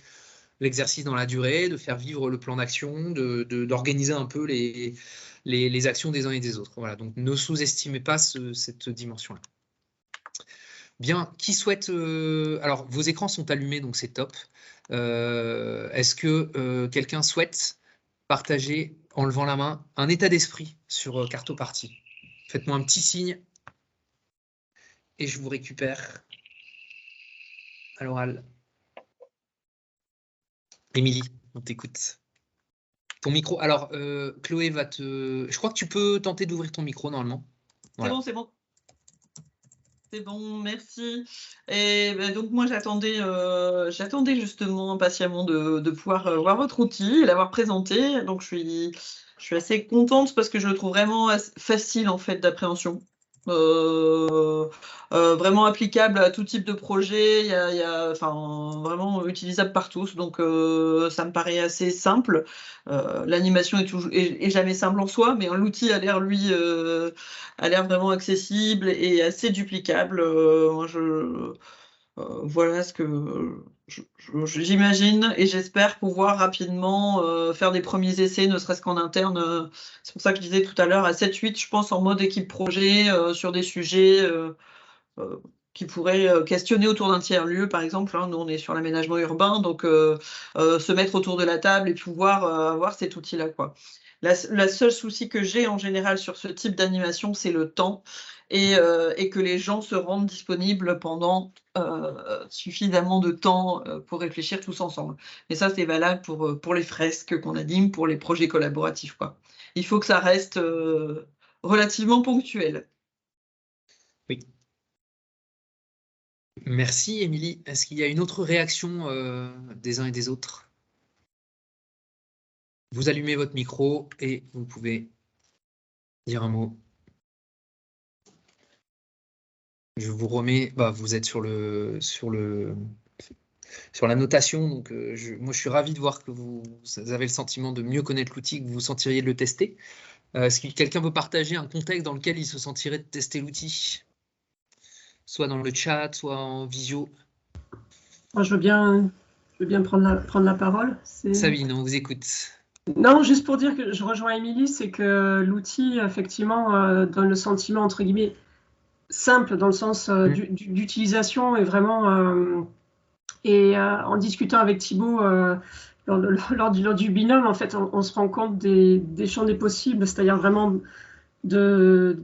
l'exercice dans la durée, de faire vivre le plan d'action, d'organiser un peu les actions des uns et des autres. Voilà, donc ne sous-estimez pas cette dimension-là. Bien, qui souhaite... alors, vos écrans sont allumés, donc c'est top. Est-ce que quelqu'un souhaite partager, en levant la main, un état d'esprit sur Cartoparty? Faites-moi un petit signe et je vous récupère à l'oral. Émilie, on t'écoute. Ton micro. Alors, Chloé va te... Je crois que tu peux tenter d'ouvrir ton micro, normalement. Voilà. C'est bon. C'est bon, merci. Et donc, moi, j'attendais justement impatiemment de pouvoir voir votre outil et l'avoir présenté. Donc, je suis assez contente parce que je le trouve vraiment facile, en fait, d'appréhension. Vraiment applicable à tout type de projet, vraiment utilisable par tous, donc ça me paraît assez simple. L'animation est jamais simple en soi, mais l'outil a l'air vraiment accessible et assez duplicable. Voilà ce que j'imagine et j'espère pouvoir rapidement faire des premiers essais, ne serait-ce qu'en interne. C'est pour ça que je disais tout à l'heure, à 7-8, je pense, en mode équipe projet, sur des sujets qui pourraient questionner autour d'un tiers-lieu, par exemple. Nous, on est sur l'aménagement urbain, donc se mettre autour de la table et pouvoir avoir cet outil-là, quoi. La seule souci que j'ai en général sur ce type d'animation, c'est le temps et que les gens se rendent disponibles pendant suffisamment de temps pour réfléchir tous ensemble. Mais ça, c'est valable pour les fresques qu'on anime, pour les projets collaboratifs, quoi. Il faut que ça reste relativement ponctuel. Oui. Merci, Émilie. Est-ce qu'il y a une autre réaction des uns et des autres? Vous allumez votre micro et vous pouvez dire un mot. Je vous remets, vous êtes sur la notation, donc moi je suis ravi de voir que vous avez le sentiment de mieux connaître l'outil, que vous vous sentiriez de le tester. Est-ce que quelqu'un peut partager un contexte dans lequel il se sentirait de tester l'outil? Soit dans le chat, soit en visio. Moi, je veux bien prendre la parole. Sabine, on vous écoute. Non, juste pour dire que je rejoins Émilie, c'est que l'outil, effectivement, donne le sentiment, entre guillemets, simple dans le sens d'utilisation et vraiment, en discutant avec Thibaut lors du binôme, en fait, on se rend compte des champs des possibles, c'est-à-dire vraiment de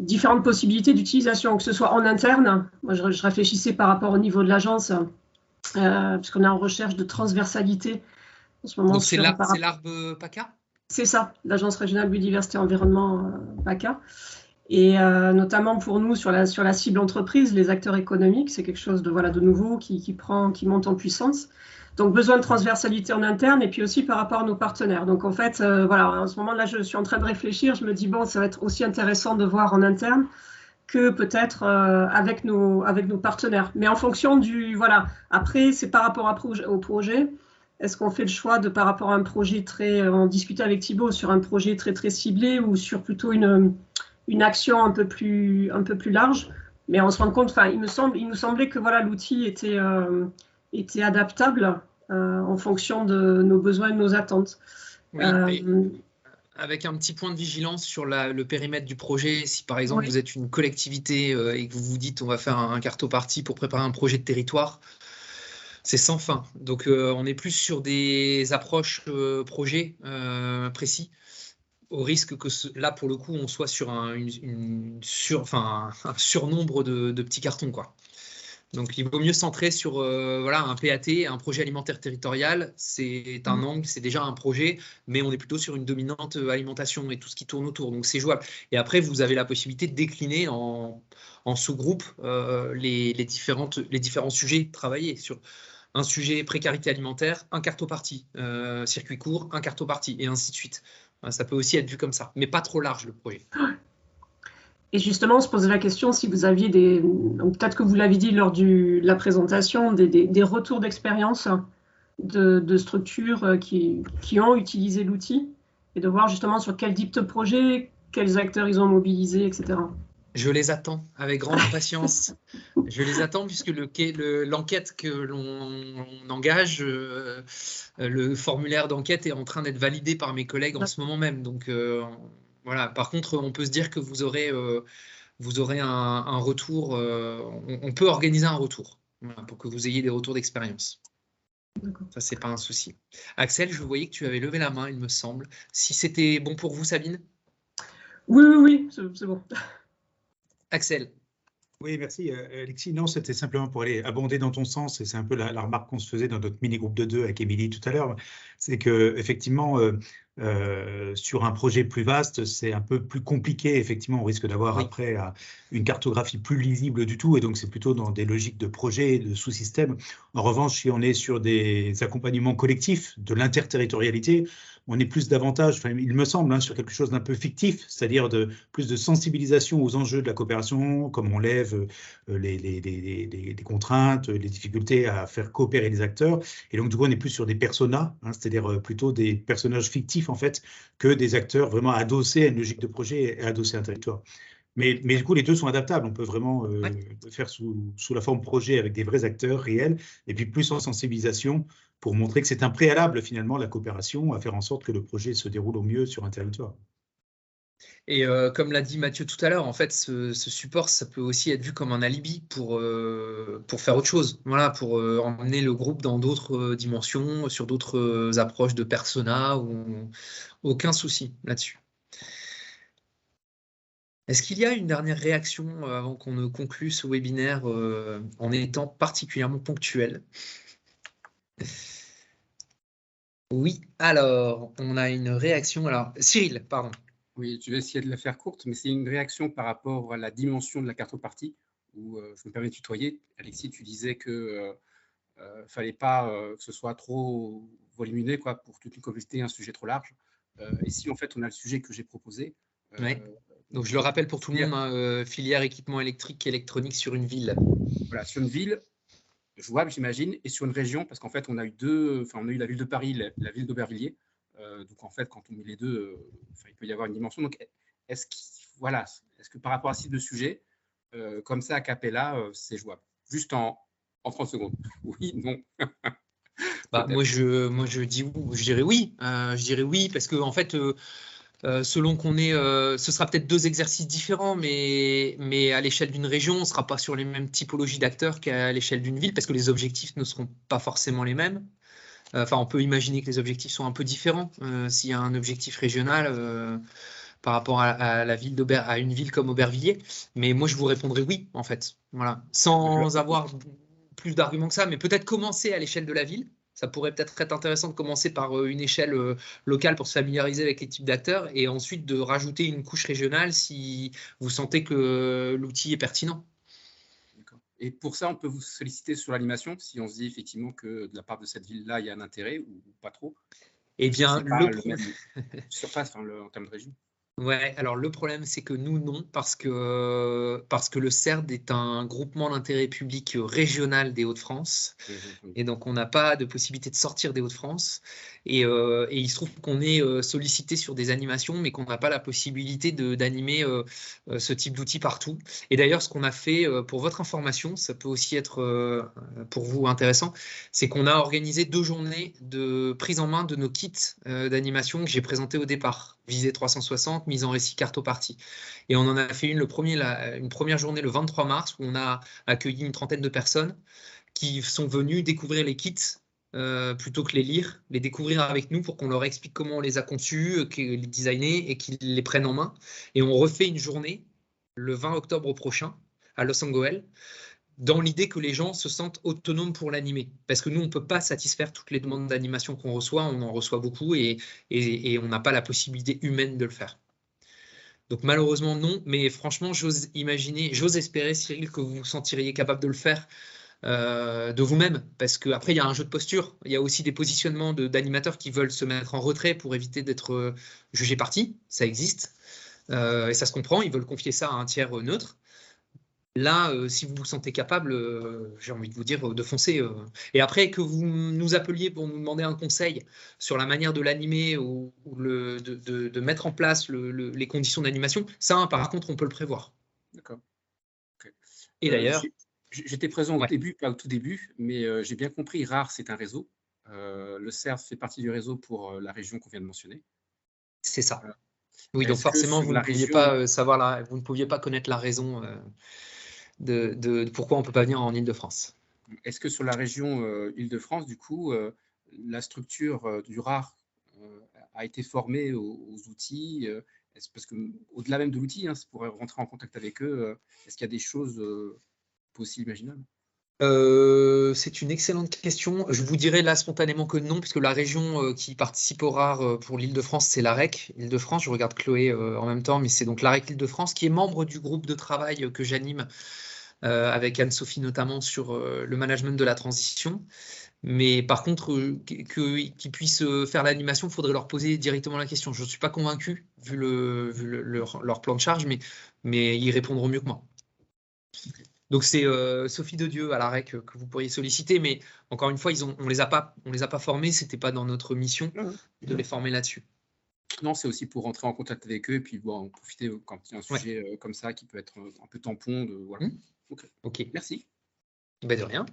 différentes possibilités d'utilisation, que ce soit en interne. Moi, je réfléchissais par rapport au niveau de l'agence, puisqu'on est en recherche de transversalité en ce moment. Donc c'est l'ARB PACA? C'est ça, l'Agence régionale biodiversité environnement PACA. Et notamment pour nous, sur la cible entreprise, les acteurs économiques, c'est quelque chose de nouveau qui monte en puissance. Donc, besoin de transversalité en interne et puis aussi par rapport à nos partenaires. Donc, en fait, en ce moment-là, je suis en train de réfléchir. Je me dis, bon, ça va être aussi intéressant de voir en interne que peut-être avec nos partenaires. Mais en fonction après, c'est par rapport au projet. Est-ce qu'on fait le choix par rapport à un projet on discutait avec Thibaut sur un projet très, très ciblé ou sur plutôt une action un peu plus large, mais on se rend compte, il nous semblait que l'outil était adaptable en fonction de nos besoins et de nos attentes. Oui, avec un petit point de vigilance sur le périmètre du projet. Si par exemple vous êtes une collectivité et que vous vous dites on va faire un cartopartie pour préparer un projet de territoire, c'est sans fin. Donc on est plus sur des approches projets précis, au risque que là, pour le coup, on soit sur un surnombre de petits cartons, quoi. Donc, il vaut mieux centrer sur un PAT, un projet alimentaire territorial. C'est un angle, c'est déjà un projet, mais on est plutôt sur une dominante alimentation et tout ce qui tourne autour. Donc, c'est jouable. Et après, vous avez la possibilité de décliner en sous-groupe les différents sujets travaillés sur un sujet précarité alimentaire, un cartopartie, circuit court, un cartopartie, et ainsi de suite. Ça peut aussi être vu comme ça, mais pas trop large le projet. Et justement, on se posait la question si vous aviez peut-être que vous l'avez dit lors de la présentation, des retours d'expérience de structures qui ont utilisé l'outil et de voir justement sur quel type de projet, quels acteurs ils ont mobilisés, etc. Je les attends avec grande impatience. Je les attends puisque l'enquête que l'on engage, le formulaire d'enquête est en train d'être validé par mes collègues en ce moment même. Donc voilà. Par contre, on peut se dire que vous aurez un retour. On peut organiser un retour pour que vous ayez des retours d'expérience. Ça, c'est pas un souci. Axel, je voyais que tu avais levé la main, il me semble. Si c'était bon pour vous, Sabine? Oui, c'est bon. Axel. Oui, merci Alexis. Non, c'était simplement pour aller abonder dans ton sens, et c'est un peu la remarque qu'on se faisait dans notre mini-groupe de 2 avec Émilie tout à l'heure, c'est qu'effectivement, sur un projet plus vaste, c'est un peu plus compliqué. Effectivement, on risque d'avoir après une cartographie plus lisible du tout, et donc c'est plutôt dans des logiques de projet, de sous-système. En revanche, si on est sur des accompagnements collectifs, de l'interterritorialité, on est plus davantage, il me semble, sur quelque chose d'un peu fictif, c'est-à-dire plus de sensibilisation aux enjeux de la coopération, comme on lève les contraintes, les difficultés à faire coopérer les acteurs. Et donc, du coup, on est plus sur des personas, c'est-à-dire plutôt des personnages fictifs, en fait, que des acteurs vraiment adossés à une logique de projet et adossés à un territoire. Mais du coup, les deux sont adaptables. On peut vraiment faire sous la forme projet avec des vrais acteurs réels, et puis plus en sensibilisation pour montrer que c'est un préalable, finalement, la coopération, à faire en sorte que le projet se déroule au mieux sur un territoire. Et comme l'a dit Mathieu tout à l'heure, en fait, ce support, ça peut aussi être vu comme un alibi pour faire autre chose. Voilà, pour emmener le groupe dans d'autres dimensions, sur d'autres approches de persona, ou aucun souci là-dessus. Est-ce qu'il y a une dernière réaction avant qu'on ne conclue ce webinaire en étant particulièrement ponctuel? Oui, alors, on a une réaction. Alors, Cyril, pardon. Oui, je vais essayer de la faire courte, mais c'est une réaction par rapport à la dimension de la cartopartie, où je me permets de tutoyer. Alexis, tu disais que fallait pas que ce soit trop volumineux, quoi, pour toute une communauté, un sujet trop large. Ici, en fait, on a le sujet que j'ai proposé. Ouais. Donc, je le rappelle pour tout le monde, hein, filière équipement électrique et électronique sur une ville. Voilà, sur une ville, jouable, j'imagine, et sur une région, parce qu'en fait, on a eu la ville de Paris, la ville d'Aubervilliers. Donc, en fait, quand on met les deux, il peut y avoir une dimension. Donc, est-ce que par rapport à ces deux sujets, comme ça, a cappella, c'est jouable? Juste en 30 secondes. Oui, non. Moi, je dirais oui. Je dirais oui, parce que, en fait, selon qu'on est, ce sera peut-être deux exercices différents, mais à l'échelle d'une région, on ne sera pas sur les mêmes typologies d'acteurs qu'à l'échelle d'une ville, parce que les objectifs ne seront pas forcément les mêmes. Enfin, on peut imaginer que les objectifs sont un peu différents. S'il y a un objectif régional par rapport à une ville comme Aubervilliers, mais moi, je vous répondrai oui, en fait. Voilà, sans avoir plus d'arguments que ça, mais peut-être commencer à l'échelle de la ville. Ça pourrait peut-être être intéressant de commencer par une échelle locale pour se familiariser avec les types d'acteurs et ensuite de rajouter une couche régionale si vous sentez que l'outil est pertinent. Et pour ça, on peut vous solliciter sur l'animation si on se dit effectivement que de la part de cette ville-là, il y a un intérêt ou pas trop. Eh bien, surface en termes de région. Ouais, alors le problème, c'est que nous, non, parce que le CERD est un groupement d'intérêt public régional des Hauts-de-France. Et donc, on n'a pas de possibilité de sortir des Hauts-de-France. Et il se trouve qu'on est sollicité sur des animations, mais qu'on n'a pas la possibilité d'animer ce type d'outil partout. Et d'ailleurs, ce qu'on a fait, pour votre information, ça peut aussi être pour vous intéressant, c'est qu'on a organisé 2 journées de prise en main de nos kits d'animation que j'ai présentés au départ. Visée 360, mise en récit cartopartie. Et on en a fait une première journée le 23 mars où on a accueilli une trentaine de personnes qui sont venues découvrir les kits plutôt que les lire, les découvrir avec nous pour qu'on leur explique comment on les a conçus, les designer et qu'ils les prennent en main. Et on refait une journée le 20 octobre prochain à Los Angeles, dans l'idée que les gens se sentent autonomes pour l'animer. Parce que nous, on ne peut pas satisfaire toutes les demandes d'animation qu'on reçoit, on en reçoit beaucoup et on n'a pas la possibilité humaine de le faire. Donc malheureusement, non, mais franchement, j'ose espérer, Cyril, que vous vous sentiriez capable de le faire de vous-même, parce qu'après, il y a un jeu de posture, il y a aussi des positionnements d'animateurs qui veulent se mettre en retrait pour éviter d'être jugés partis, ça existe, et ça se comprend, ils veulent confier ça à un tiers neutre. Là, si vous vous sentez capable, j'ai envie de vous dire de foncer. Et après, que vous nous appeliez pour nous demander un conseil sur la manière de l'animer ou de mettre en place les conditions d'animation, ça, par contre, on peut le prévoir. D'accord. Okay. Et d'ailleurs… J'étais présent au début, pas au tout début, mais j'ai bien compris, RAR, c'est un réseau. Le CERD fait partie du réseau pour la région qu'on vient de mentionner. C'est ça. Oui, donc forcément, vous ne pouviez pas savoir vous ne pouviez pas connaître la raison de pourquoi on ne peut pas venir en Île-de-France. Est-ce que sur la région Île-de-France, du coup, la structure du RAR a été formée aux outils parce qu'au-delà même de l'outil, pour rentrer en contact avec eux, est-ce qu'il y a des choses possibles, imaginables? C'est une excellente question. Je vous dirais là spontanément que non, puisque la région qui participe au RAR pour l'Île-de-France, c'est l'AREC Île-de-France. Je regarde Chloé en même temps, mais c'est donc l'AREC Île-de-France qui est membre du groupe de travail que j'anime avec Anne-Sophie notamment sur le management de la transition. Mais par contre, qu'ils puissent faire l'animation, il faudrait leur poser directement la question. Je ne suis pas convaincu, vu leur plan de charge, mais ils répondront mieux que moi. Donc c'est Sophie de Dieu à l'AREC que vous pourriez solliciter, mais encore une fois, on les a pas formés, c'était pas dans notre mission de les former là-dessus. Non, c'est aussi pour rentrer en contact avec eux et puis en profiter quand il y a un sujet comme ça qui peut être un peu tampon. Voilà. Ok. Merci. Ben de rien.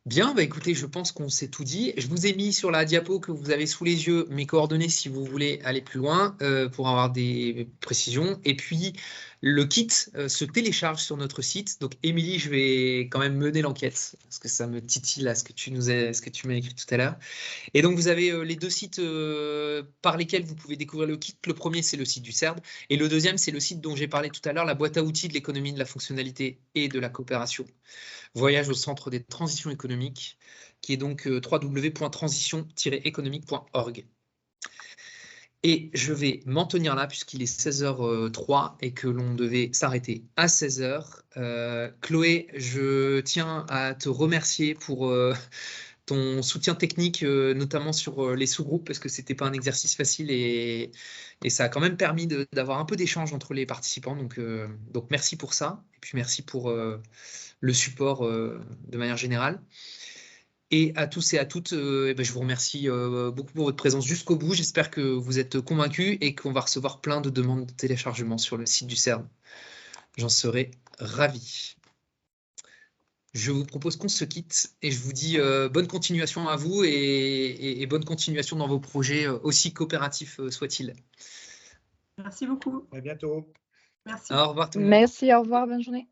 Bien, bah écoutez, je pense qu'on s'est tout dit. Je vous ai mis sur la diapo que vous avez sous les yeux mes coordonnées si vous voulez aller plus loin pour avoir des précisions. Et puis, le kit se télécharge sur notre site. Donc, Émilie, je vais quand même mener l'enquête parce que ça me titille là ce que tu m'as écrit tout à l'heure. Et donc, vous avez les 2 sites par lesquels vous pouvez découvrir le kit. Le premier, c'est le site du CERD. Et le deuxième, c'est le site dont j'ai parlé tout à l'heure, la boîte à outils de l'économie de la fonctionnalité et de la coopération. Voyage au centre des transitions économiques, qui est donc www.transition-économique.org. Et je vais m'en tenir là, puisqu'il est 16h03 et que l'on devait s'arrêter à 16h. Chloé, je tiens à te remercier pour ton soutien technique, notamment sur les sous-groupes, parce que ce n'était pas un exercice facile et ça a quand même permis d'avoir un peu d'échange entre les participants. Donc merci pour ça. Et puis merci pour le support de manière générale. Et à tous et à toutes, je vous remercie beaucoup pour votre présence jusqu'au bout. J'espère que vous êtes convaincus et qu'on va recevoir plein de demandes de téléchargement sur le site du CERD. J'en serai ravi. Je vous propose qu'on se quitte et je vous dis bonne continuation à vous et bonne continuation dans vos projets, aussi coopératifs soient-ils. Merci beaucoup. À bientôt. Merci. Au revoir tout le monde. Merci, au revoir, bonne journée.